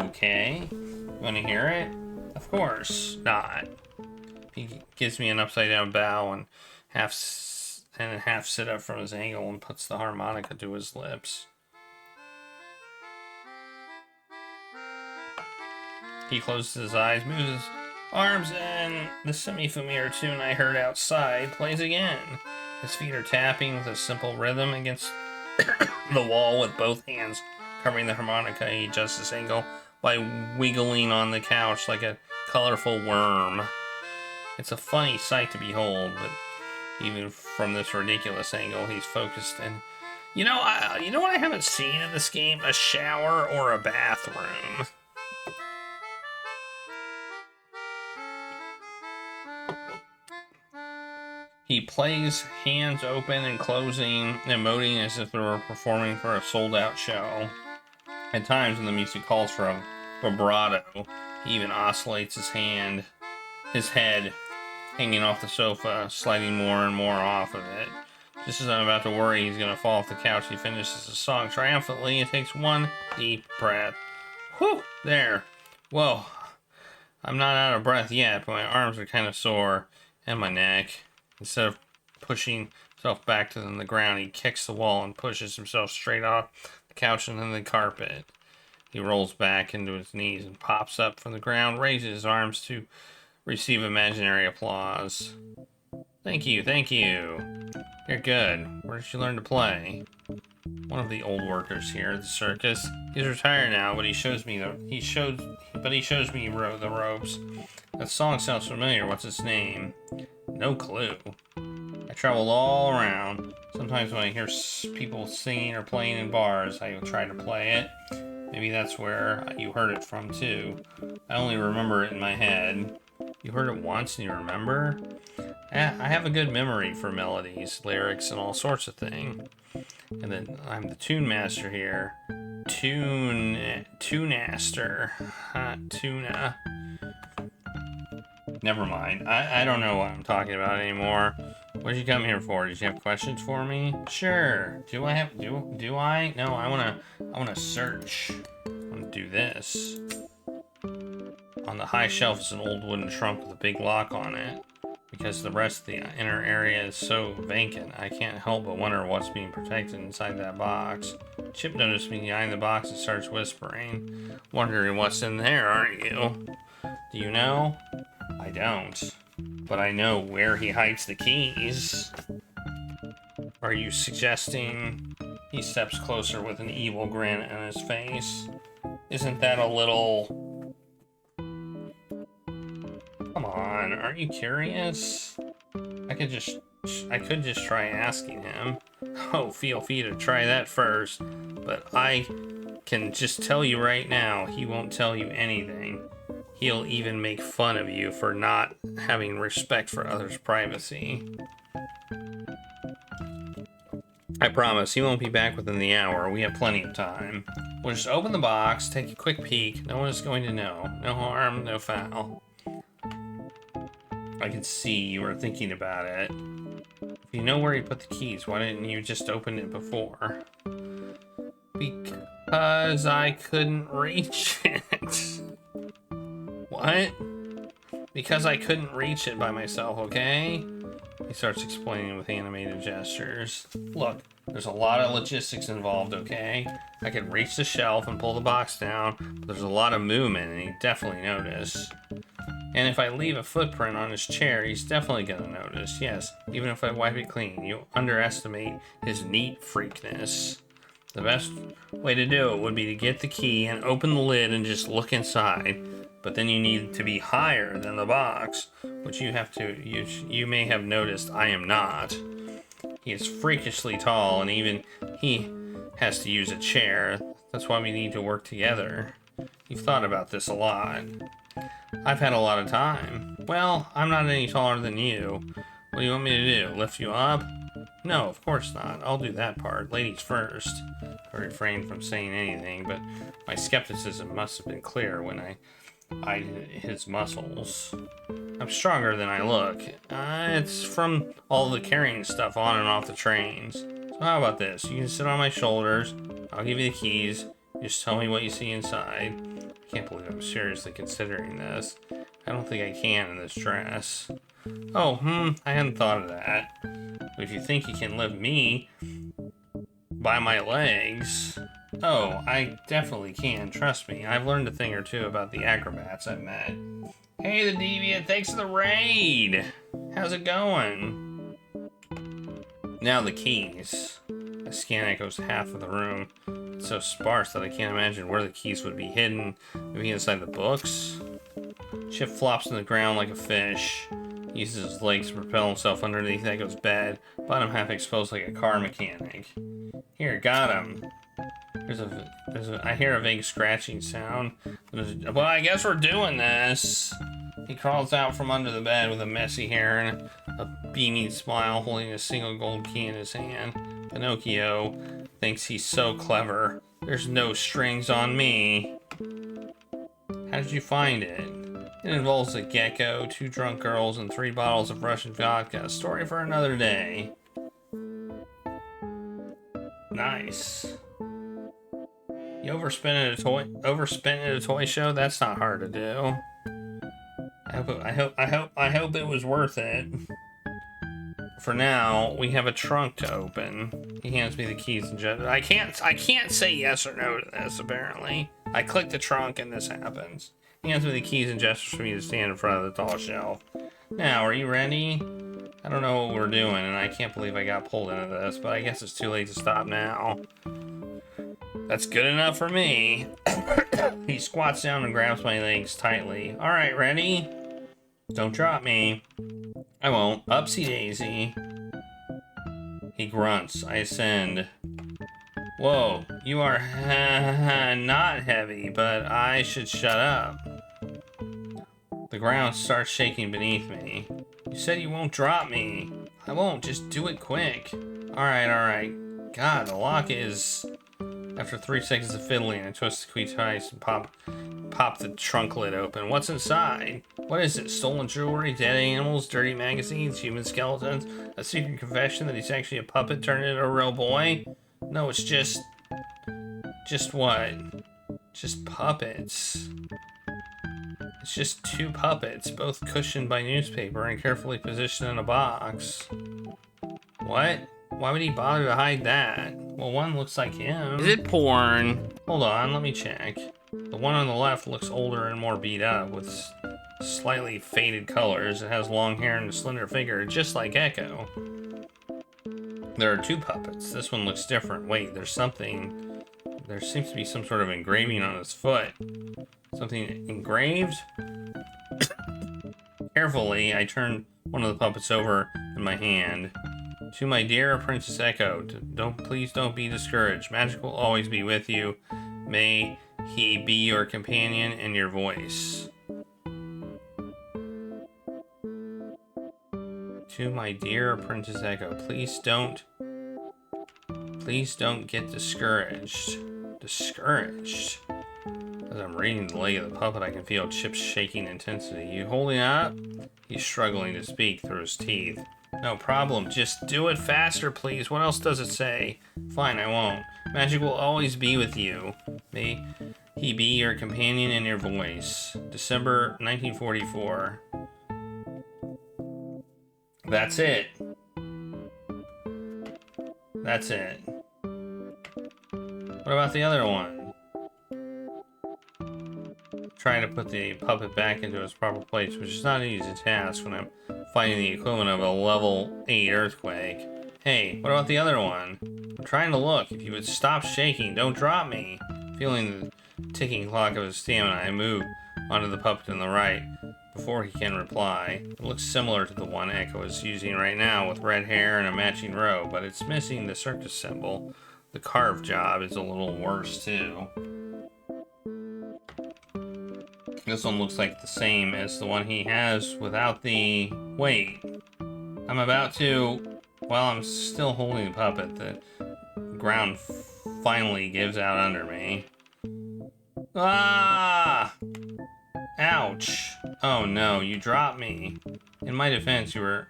Okay. You want to hear it? Of course not. He gives me an upside down bow and half sit up from his angle and puts the harmonica to his lips. He closes his eyes, moves his arms, and the semi-familiar tune I heard outside plays again. His feet are tapping with a simple rhythm against the wall with both hands covering the harmonica. He adjusts his angle by wiggling on the couch like a colorful worm. It's a funny sight to behold, but even from this ridiculous angle, he's focused. And you know what I haven't seen in this game? A shower or a bathroom. He plays hands open and closing, emoting as if they were performing for a sold-out show. At times, when the music calls for a vibrato, he even oscillates his head hanging off the sofa, sliding more and more off of it. Just as I'm about to worry he's going to fall off the couch, he finishes the song triumphantly and takes one deep breath. Whew! There. Whoa. I'm not out of breath yet, but my arms are kind of sore, and my neck. Instead of pushing himself back to the ground, he kicks the wall and pushes himself straight off the couch and then the carpet. He rolls back into his knees and pops up from the ground, raises his arms to receive imaginary applause. Thank you, thank you. You're good. Where did you learn to play? One of the old workers here at the circus. He's retired now, but he shows me the ropes. That song sounds familiar. What's its name? No clue. I travel all around. Sometimes when I hear people singing or playing in bars, I try to play it. Maybe that's where you heard it from too. I only remember it in my head. You heard it once and you remember? I have a good memory for melodies, lyrics, and all sorts of things. And then I'm the tune master here. Tunaster. Tuna. Never mind. I don't know what I'm talking about anymore. What did you come here for? Did you have questions for me? Sure. Do I? No, I wanna search. I wanna do this. On the high shelf is an old wooden trunk with a big lock on it. Because the rest of the inner area is so vacant, I can't help but wonder what's being protected inside that box. Chip noticed me behind the box and starts whispering. Wondering what's in there, aren't you? Do you know? I don't. But I know where he hides the keys. Are you suggesting... He steps closer with an evil grin on his face. Isn't that a little... Come on, aren't you curious? I could just try asking him. Oh, feel free to try that first. But I can just tell you right now, he won't tell you anything. He'll even make fun of you for not having respect for others' privacy. I promise, he won't be back within the hour. We have plenty of time. We'll just open the box, take a quick peek. No one is going to know. No harm, no foul. I can see you were thinking about it. If you know where he put the keys, why didn't you just open it before? Because I couldn't reach it. What? Because I couldn't reach it by myself, okay? He starts explaining with animated gestures. Look, there's a lot of logistics involved, okay? I could reach the shelf and pull the box down, but there's a lot of movement and he'd definitely notice. And if I leave a footprint on his chair, he's definitely gonna notice. Yes, even if I wipe it clean, you underestimate his neat freakness. The best way to do it would be to get the key and open the lid and just look inside. But then you need to be higher than the box, which you may have noticed I am not. He is freakishly tall, and even he has to use a chair. That's why we need to work together. You've thought about this a lot. I've had a lot of time. Well, I'm not any taller than you. What do you want me to do? Lift you up? No, of course not. I'll do that part. Ladies first. I refrained from saying anything, but my skepticism must have been clear when I eyed his muscles. I'm stronger than I look. It's from all the carrying stuff on and off the trains. So how about this? You can sit on my shoulders. I'll give you the keys. Just tell me what you see inside. I can't believe I'm seriously considering this. I don't think I can in this dress. Oh, I hadn't thought of that. But if you think you can lift me by my legs... Oh, I definitely can, trust me. I've learned a thing or two about the acrobats I've met. Hey, the Deviant, thanks for the raid! How's it going? Now the keys. I scan echoes half of the room. It's so sparse that I can't imagine where the keys would be hidden. Maybe inside the books? Chip flops on the ground like a fish. He uses his legs to propel himself underneath Echo's bed, bottom half exposed like a car mechanic. Here, got him. I hear a vague scratching sound. Well, I guess we're doing this. He crawls out from under the bed with a messy hair and a beaming smile, holding a single gold key in his hand. Pinocchio thinks he's so clever. There's no strings on me. How did you find it? It involves a gecko, 2 drunk girls, and 3 bottles of Russian vodka. A story for another day. Nice. You overspent at a toy show? That's not hard to do. I hope it was worth it. For now, we have a trunk to open. He hands me the keys and I can't say yes or no to this, apparently. I click the trunk and this happens. He hands me the keys and gestures for me to stand in front of the tall shelf. Now, are you ready? I don't know what we're doing, and I can't believe I got pulled into this, but I guess it's too late to stop now. That's good enough for me. He squats down and grabs my legs tightly. All right, ready? Don't drop me. I won't. Upsy daisy. He grunts. I ascend. Whoa, you are not heavy, but I should shut up. The ground starts shaking beneath me. You said you won't drop me. I won't. Just do it quick. All right. God, the lock is... After 3 seconds of fiddling, I twist the key twice and pop the trunk lid open. What's inside? What is it? Stolen jewelry, dead animals, dirty magazines, human skeletons, a secret confession that he's actually a puppet turned into a real boy? No, it's just what? Just puppets. It's just 2 puppets, both cushioned by newspaper and carefully positioned in a box. What? Why would he bother to hide that? Well, one looks like him. Is it porn? Hold on, let me check. The one on the left looks older and more beat up, with slightly faded colors. It has long hair and a slender figure, just like Echo. There are 2 puppets. This one looks different. Wait, there seems to be some sort of engraving on his foot. Something engraved? Carefully, I turn one of the puppets over in my hand. To my dear Princess Echo, please don't be discouraged. Magic will always be with you. May he be your companion and your voice. To my dear Princess Echo, please don't get discouraged. Discouraged? As I'm reading the leg of the puppet, I can feel Chip's shaking intensity. You holding up? He's struggling to speak through his teeth. No problem. Just do it faster, please. What else does it say? Fine, I won't. Magic will always be with you. May he be your companion and your voice. December 1944. That's it. That's it. What about the other one? Trying to put the puppet back into its proper place, which is not an easy task when I'm fighting the equivalent of a level 8 earthquake. Hey, what about the other one? I'm trying to look. If you would stop shaking, don't drop me. Feeling the ticking clock of his stamina, I move onto the puppet on the right before he can reply. It looks similar to the one Echo is using right now with red hair and a matching robe, but it's missing the circus symbol. The carved job is a little worse too. This one looks like the same as the one he has without the... Wait. I'm about to... While I'm still holding the puppet, the ground finally gives out under me. Ah! Ouch. Oh no, you dropped me. In my defense, you were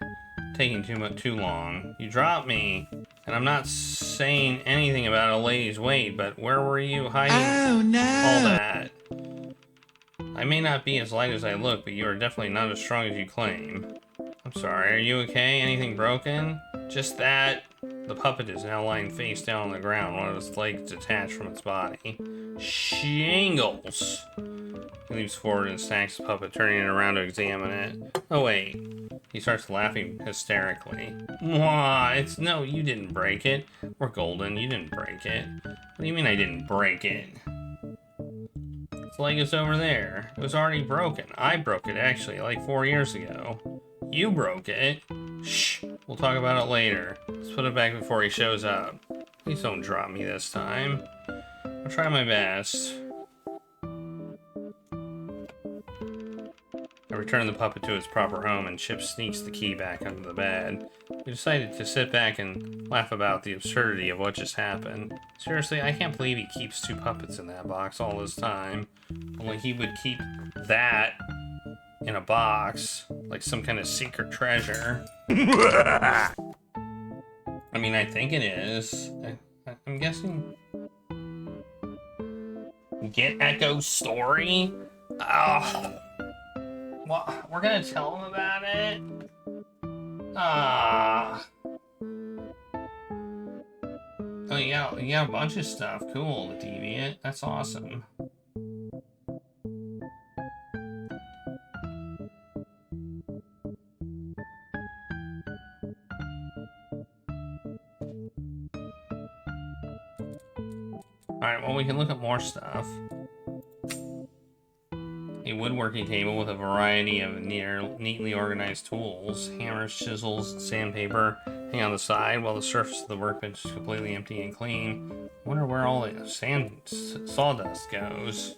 taking too long. You dropped me. And I'm not saying anything about a lady's weight, but where were you hiding all that? I may not be as light as I look, but you are definitely not as strong as you claim. I'm sorry, are you okay? Anything broken? Just that. The puppet is now lying face down on the ground, one of its legs detached from its body. Shingles! He leaps forward and snacks the puppet, turning it around to examine it. Oh wait. He starts laughing hysterically. Mwah! It's no, you didn't break it. We're golden, you didn't break it. What do you mean I didn't break it? Its leg is over there. It was already broken. I broke it, actually, like 4 years ago. You broke it? Shh. We'll talk about it later. Let's put it back before he shows up. Please don't drop me this time. I'll try my best. I return the puppet to its proper home, and Chip sneaks the key back under the bed. We decided to sit back and laugh about the absurdity of what just happened. Seriously, I can't believe he keeps 2 puppets in that box all this time. Only he would keep that in a box, like some kind of secret treasure. I mean, I think it is. I'm guessing. Get Echo's story? Oh. What? We're gonna tell him about it? Ah. Oh, yeah, you got a bunch of stuff. Cool, the Deviant. That's awesome. Alright, well, we can look at more stuff. A woodworking table with a variety of neatly organized tools. Hammers, chisels, and sandpaper hang on the side, while the surface of the workbench is completely empty and clean. I wonder where all the sawdust goes.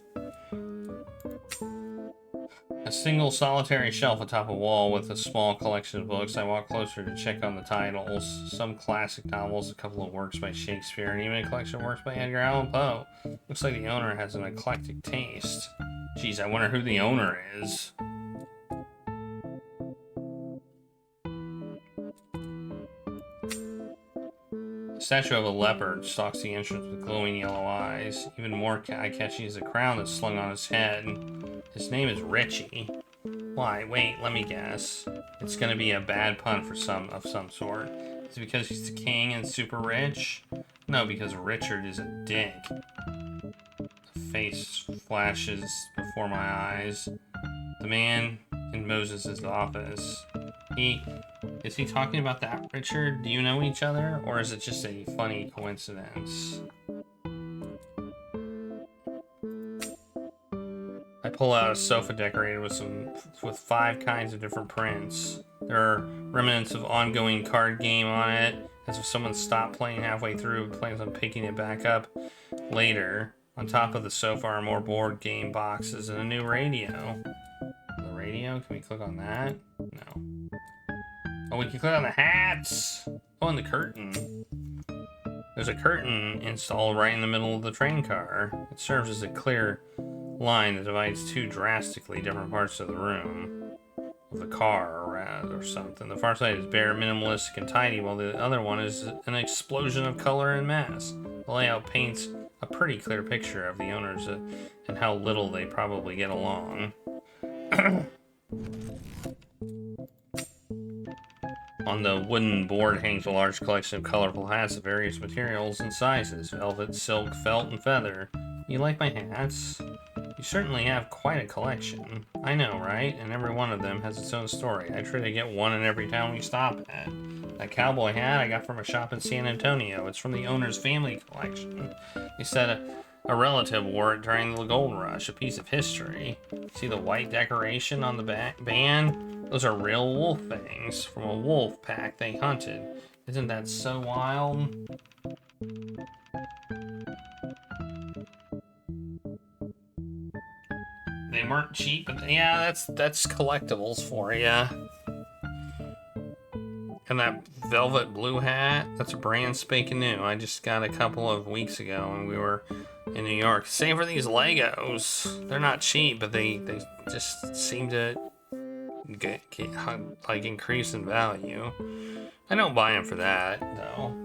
A single solitary shelf atop a wall with a small collection of books. I walk closer to check on the titles. Some classic novels, a couple of works by Shakespeare, and even a collection of works by Edgar Allan Poe. Looks like the owner has an eclectic taste. Geez, I wonder who the owner is. A statue of a leopard stalks the entrance with glowing yellow eyes. Even more eye-catching is the crown that's slung on his head. His name is Richie. Why? Wait, let me guess. It's gonna be a bad pun for some sort. Is it because he's the king and super rich? No, because Richard is a dick. A face flashes before my eyes. The man in Moses' office. Is he talking about that Richard? Do you know each other? Or is it just a funny coincidence? I pull out a sofa decorated with 5 kinds of different prints. There are remnants of ongoing card game on it, as if someone stopped playing halfway through and plans on picking it back up later. On top of the sofa are more board game boxes and a new radio. The radio? Can we click on that? No. Oh, we can click on the hats! Oh, and the curtain. There's a curtain installed right in the middle of the train car. It serves as a clear line that divides 2 drastically different parts of the room. Of the car, or something. The far side is bare, minimalistic, and tidy, while the other one is an explosion of color and mass. The layout paints a pretty clear picture of the owners and how little they probably get along. On the wooden board hangs a large collection of colorful hats of various materials and sizes: velvet, silk, felt, and feather. You like my hats? You certainly have quite a collection. I know, right? And every one of them has its own story. I try to get one in every town we stop at. That cowboy hat I got from a shop in San Antonio. It's from the owner's family collection. He said a relative wore it during the gold rush, a piece of history. See the white decoration on the band? Those are real wolf fangs from a wolf pack they hunted. Isn't that so wild? They weren't cheap, but yeah, that's collectibles for you. And that velvet blue hat, that's a brand spanking new. I just got a couple of weeks ago when we were in New York. Same for these Legos. They're not cheap, but they just seem to get like increase in value. I don't buy them for that though.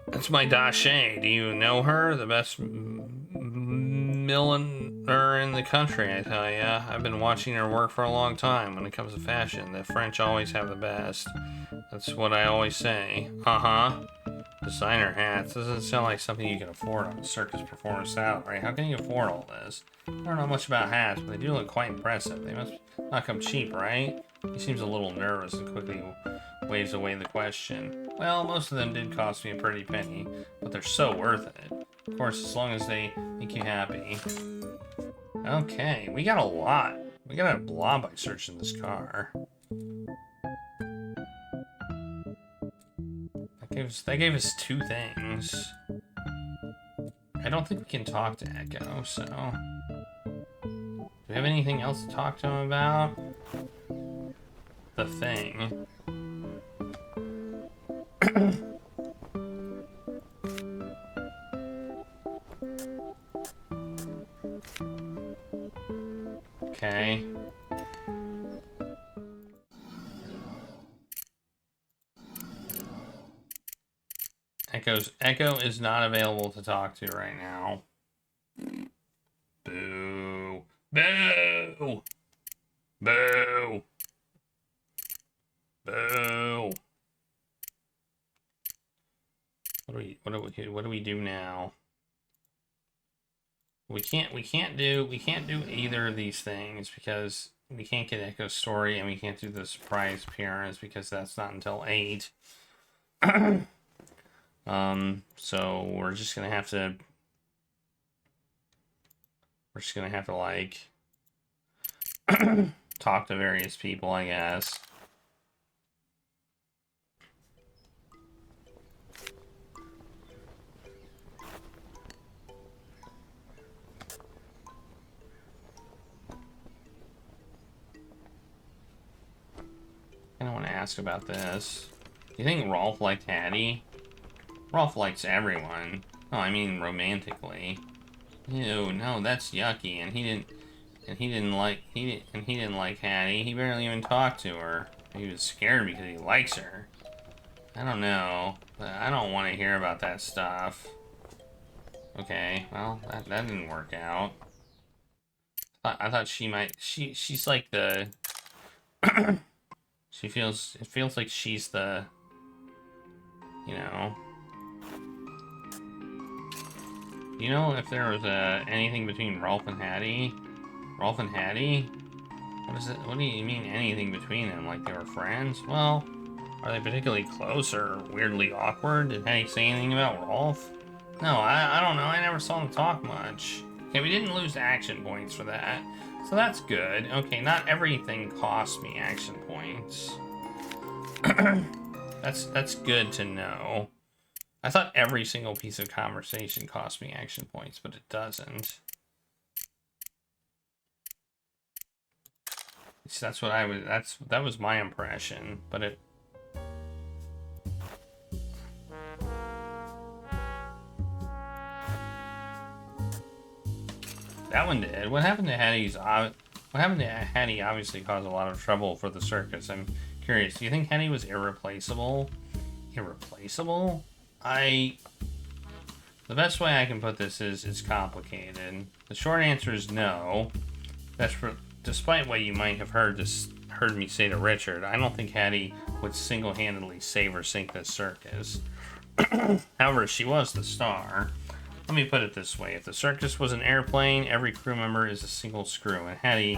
That's my Dache. Do you know her? The best milliner in the country, I tell ya. I've been watching her work for a long time. When it comes to fashion, the French always have the best. That's what I always say. Designer hats. Doesn't sound like something you can afford on a circus performer's salary. How can you afford all this? I don't know much about hats, but they do look quite impressive. They must not come cheap, right? He seems a little nervous and quickly waves away the question. Well, most of them did cost me a pretty penny, but they're so worth it. Of course, as long as they make you happy. Okay, we got a lot. We got a lot by searching this car. That gave us 2 things. I don't think we can talk to Echo, so... Do we have anything else to talk to him about? The thing. Okay. Echo is not available to talk to right now. Boo. Boo. Boo. Boo. What do we do now? We can't do either of these things because we can't get Echo's story, and we can't do the surprise appearance because that's not until 8. So we're just gonna have to like talk to various people, I guess. I don't want to ask about this. Do you think Rolf liked Hattie? Rolf likes everyone. Oh, I mean romantically. Ew, no, that's yucky. And he didn't like Hattie. He barely even talked to her. He was scared because he likes her. I don't know, but I don't want to hear about that stuff. Okay, well, that didn't work out. I thought she might. She's like the. It feels like she's the. You know. You know if there was anything between Rolf and Hattie? Rolf and Hattie? What is it? What do you mean anything between them? Like they were friends? Well, are they particularly close or weirdly awkward? Did Hattie say anything about Rolf? No, I don't know. I never saw them talk much. Okay, we didn't lose action points for that. So that's good. Okay, not everything costs me action points. That's good to know. I thought every single piece of conversation cost me action points, but it doesn't. So that's what I was. That was my impression, but it. That one did. What happened to Hattie's? What happened to Hattie? Obviously caused a lot of trouble for the circus. I'm curious. Do you think Hattie was irreplaceable? Irreplaceable? The best way I can put this is it's complicated. The short answer is no. That's for. Despite what you might have heard me say to Richard, I don't think Hattie would single-handedly save or sink this circus. However, she was the star. Let me put it this way. If the circus was an airplane, every crew member is a single screw, and Hattie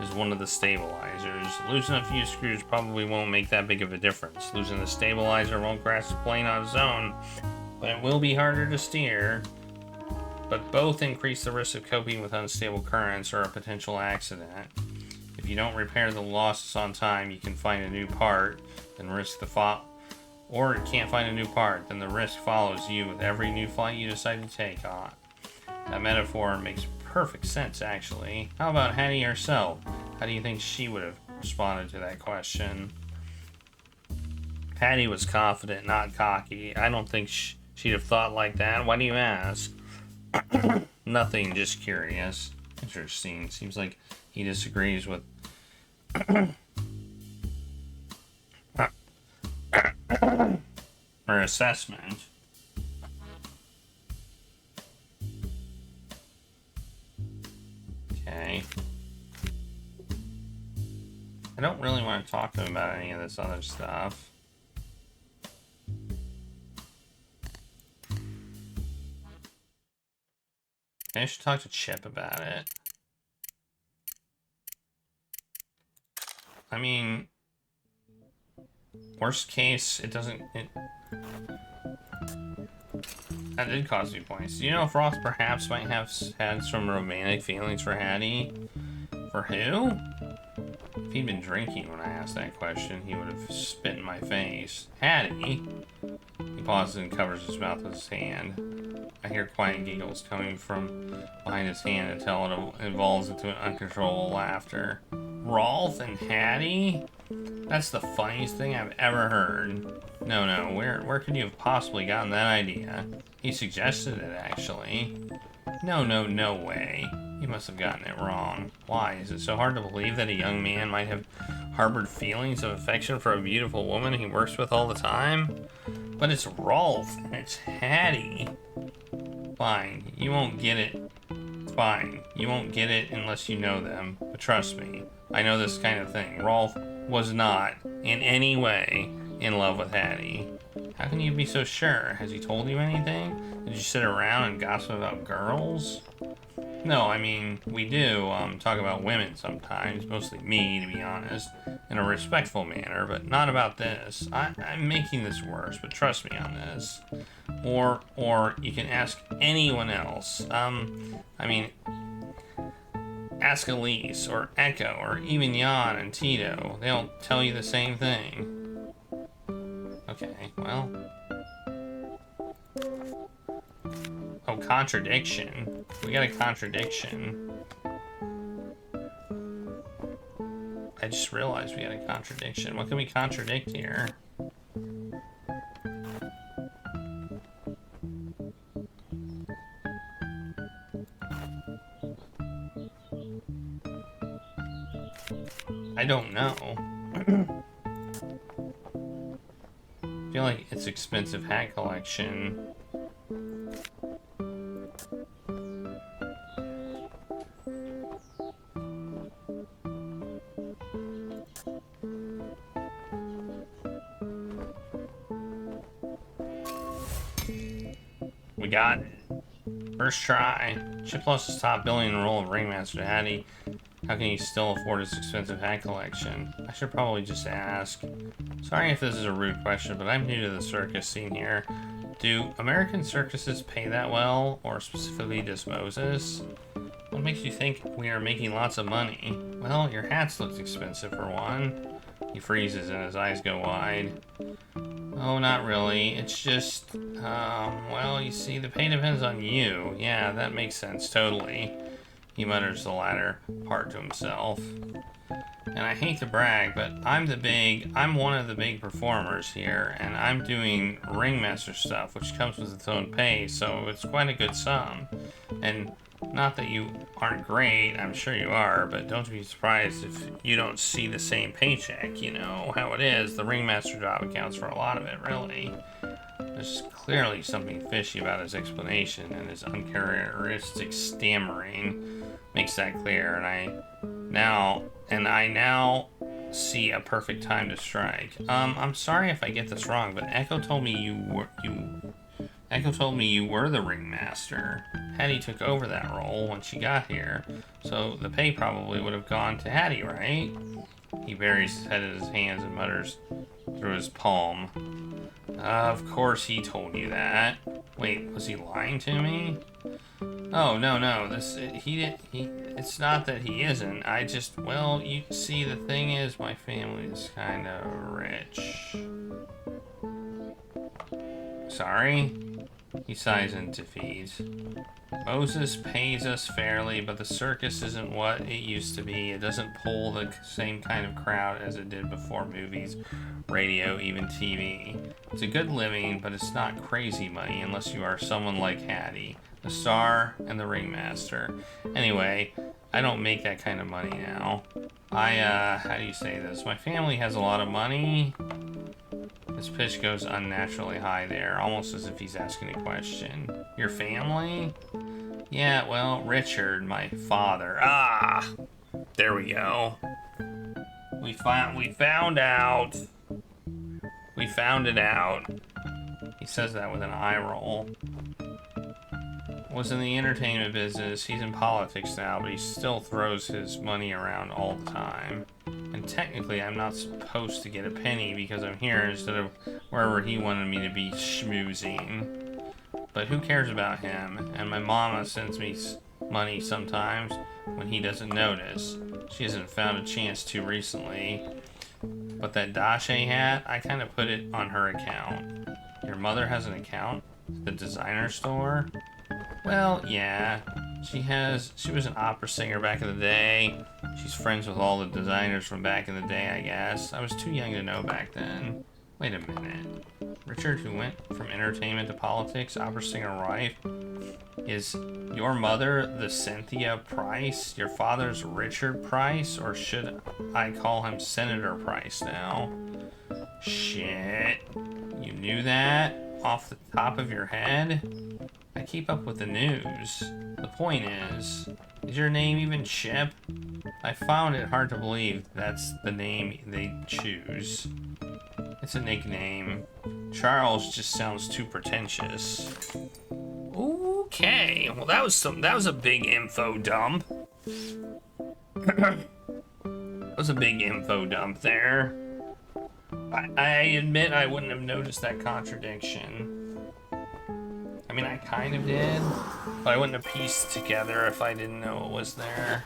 is one of the stabilizers. Losing a few screws probably won't make that big of a difference. Losing the stabilizer won't crash the plane on its own, but it will be harder to steer. But both increase the risk of coping with unstable currents or a potential accident. If you don't repair the losses on time, you can find a new part and risk the fall. Or can't find a new part, then the risk follows you with every new flight you decide to take on. That metaphor makes perfect sense, actually. How about Hattie herself? How do you think she would have responded to that question? Hattie was confident, not cocky. I don't think she'd have thought like that. Why do you ask? Nothing, just curious. Interesting. Seems like he disagrees with her assessment. Okay. I don't really want to talk to him about any of this other stuff. I should talk to Chip about it. I mean, worst case, it doesn't. That did cost me points. Do you know if Roth perhaps might have had some romantic feelings for Hattie? For who? If he'd been drinking when I asked that question, he would have spit in my face. Hattie? He pauses and covers his mouth with his hand. I hear quiet giggles coming from behind his hand until it evolves into an uncontrollable laughter. Rolf and Hattie? That's the funniest thing I've ever heard. No, where could you have possibly gotten that idea? He suggested it, actually. No way. You must have gotten it wrong. Why? Is it so hard to believe that a young man might have harbored feelings of affection for a beautiful woman he works with all the time? But it's Rolf, and it's Hattie. Fine, you won't get it. Fine, you won't get it unless you know them. But trust me, I know this kind of thing. Rolf was not, in any way, in love with Hattie. How can you be so sure? Has he told you anything? Did you sit around and gossip about girls? No, I mean, we do talk about women sometimes, mostly me, to be honest, in a respectful manner, but not about this. I'm making this worse, but trust me on this. Or you can ask anyone else. I mean, ask Elise, or Echo, or even Jan and Tito. They'll tell you the same thing. Okay, well... Oh, contradiction. We got a contradiction. I just realized we had a contradiction. What can we contradict here? I don't know. I feel like it's expensive hat collection. We got it. First try. Chip lost his top billing role of ringmaster to Hattie. How can he still afford his expensive hat collection? I should probably just ask. Sorry if this is a rude question, but I'm new to the circus scene here. Do American circuses pay that well, or specifically just Moses? What makes you think we are making lots of money? Well, your hats look expensive for one. He freezes and his eyes go wide. Oh, not really. It's just, well, you see, the pay depends on you. Yeah, that makes sense, totally. He mutters the latter part to himself. And I hate to brag, but I'm one of the big performers here, and I'm doing ringmaster stuff, which comes with its own pay, so it's quite a good sum. And not that you aren't great, I'm sure you are, but don't be surprised if you don't see the same paycheck. You know how it is, the ringmaster job accounts for a lot of it, really. There's clearly something fishy about his explanation, and his uncharacteristic stammering makes that clear, and I now see a perfect time to strike. I'm sorry if I get this wrong, but Echo told me you were the ringmaster. Hattie took over that role when she got here, so the pay probably would have gone to Hattie, right? He buries his head in his hands and mutters through his palm. Of course he told you that. Wait, was he lying to me? Oh, no, it's not that he isn't. Well, you see, the thing is, my family is kind of rich. Sorry? He sighs in defeat. Moses pays us fairly, but the circus isn't what it used to be. It doesn't pull the same kind of crowd as it did before movies, radio, even TV. It's a good living, but it's not crazy money unless you are someone like Hattie, the star and the ringmaster. Anyway, I don't make that kind of money now. How do you say this? My family has a lot of money. His pitch goes unnaturally high there, almost as if he's asking a question. Your family? Yeah, well, Richard, my father. Ah! There we go. We found out. We found it out. He says that with an eye roll. Was in the entertainment business. He's in politics now, but he still throws his money around all the time. And technically, I'm not supposed to get a penny because I'm here instead of wherever he wanted me to be schmoozing. But who cares about him? And my mama sends me money sometimes when he doesn't notice. She hasn't found a chance to recently. But that Dache hat, I kind of put it on her account. Your mother has an account? The designer store? Well, yeah. She was an opera singer back in the day. She's friends with all the designers from back in the day, I guess. I was too young to know back then. Wait a minute. Richard, who went from entertainment to politics, opera singer wife, is your mother the Cynthia Price? Your father's Richard Price? Or should I call him Senator Price now? Shit. You knew that? Off the top of your head? I keep up with the news. The point is your name even Chip? I found it hard to believe that's the name they choose. It's a nickname. Charles just sounds too pretentious. Okay, well that was a big info dump. That was a big info dump there. I admit I wouldn't have noticed that contradiction. I mean, I kind of did, but I wouldn't have pieced together if I didn't know it was there.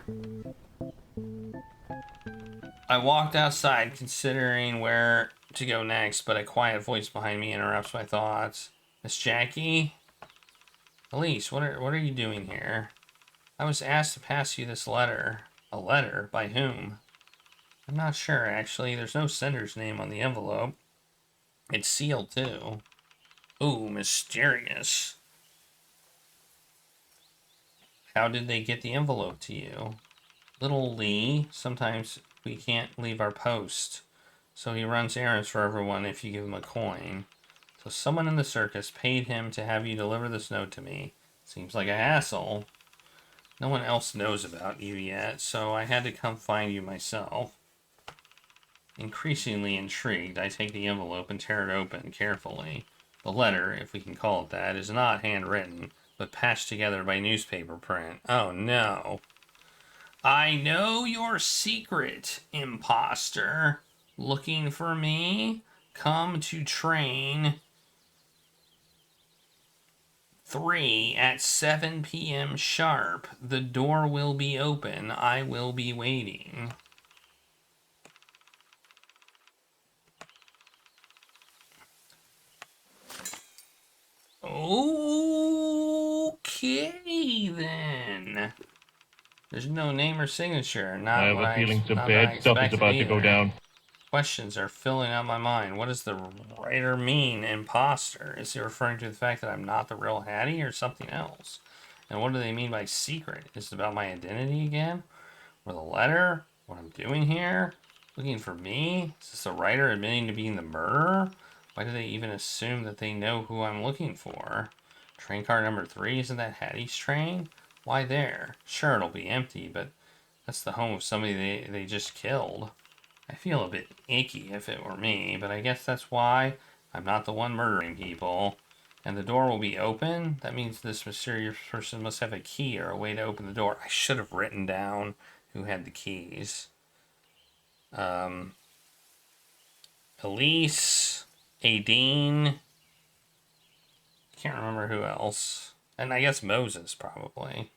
I walked outside considering where to go next, but a quiet voice behind me interrupts my thoughts. Miss Jackie? Elise, what are you doing here? I was asked to pass you this letter. A letter? By whom? I'm not sure, actually. There's no sender's name on the envelope. It's sealed, too. Ooh, mysterious. How did they get the envelope to you? Little Lee, sometimes we can't leave our post, so he runs errands for everyone if you give him a coin. So someone in the circus paid him to have you deliver this note to me. Seems like a hassle. No one else knows about you yet, so I had to come find you myself. Increasingly intrigued, I take the envelope and tear it open carefully. The letter, if we can call it that, is not handwritten, but patched together by newspaper print. Oh no. I know your secret, imposter. Looking for me? Come to train. 3 at 7 p.m. sharp. The door will be open. I will be waiting. Okay, then. There's no name or signature. Not I have what a feeling some not what I bad stuff is expected about to go either. down. Questions are filling up my mind. What does the writer mean, imposter? Is he referring to the fact that I'm not the real Hattie or something else? And what do they mean by secret? Is it about my identity again? Or the letter? What I'm doing here? Looking for me? Is this the writer admitting to being the murderer? Why do they even assume that they know who I'm looking for? Train car number 3, isn't that Hattie's train? Why there? Sure, it'll be empty, but that's the home of somebody they just killed. I feel a bit icky if it were me, but I guess that's why I'm not the one murdering people. And the door will be open? That means this mysterious person must have a key or a way to open the door. I should have written down who had the keys. Elise, Adine, can't remember who else. And I guess Moses, probably.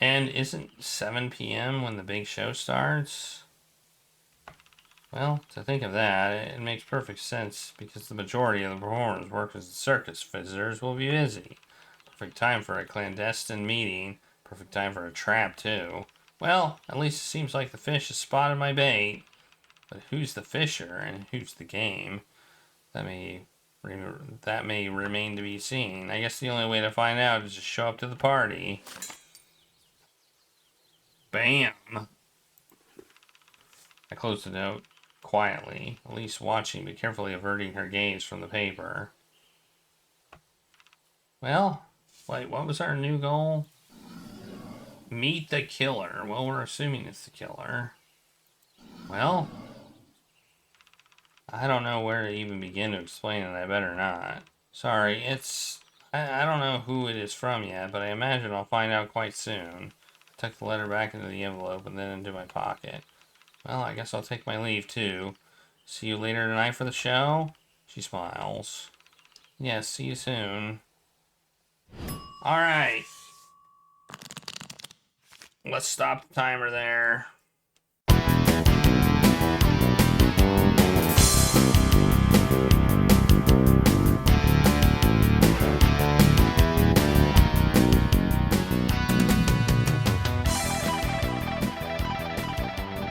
And isn't 7 p.m. when the big show starts? Well, to think of that, it makes perfect sense because the majority of the performers work as circus visitors will be busy. Perfect time for a clandestine meeting. Perfect time for a trap, too. Well, at least it seems like the fish has spotted my bait. But who's the fisher and who's the game? That may remain to be seen. I guess the only way to find out is to show up to the party. Bam! I closed the note quietly, Elise watching but carefully averting her gaze from the paper. Well, wait, what was our new goal? Meet the killer. Well, we're assuming it's the killer. Well, I don't know where to even begin to explain it. I better not. Sorry, I don't know who it is from yet, but I imagine I'll find out quite soon. I tucked the letter back into the envelope and then into my pocket. Well, I guess I'll take my leave, too. See you later tonight for the show? She smiles. Yes, see you soon. Alright. Let's stop the timer there.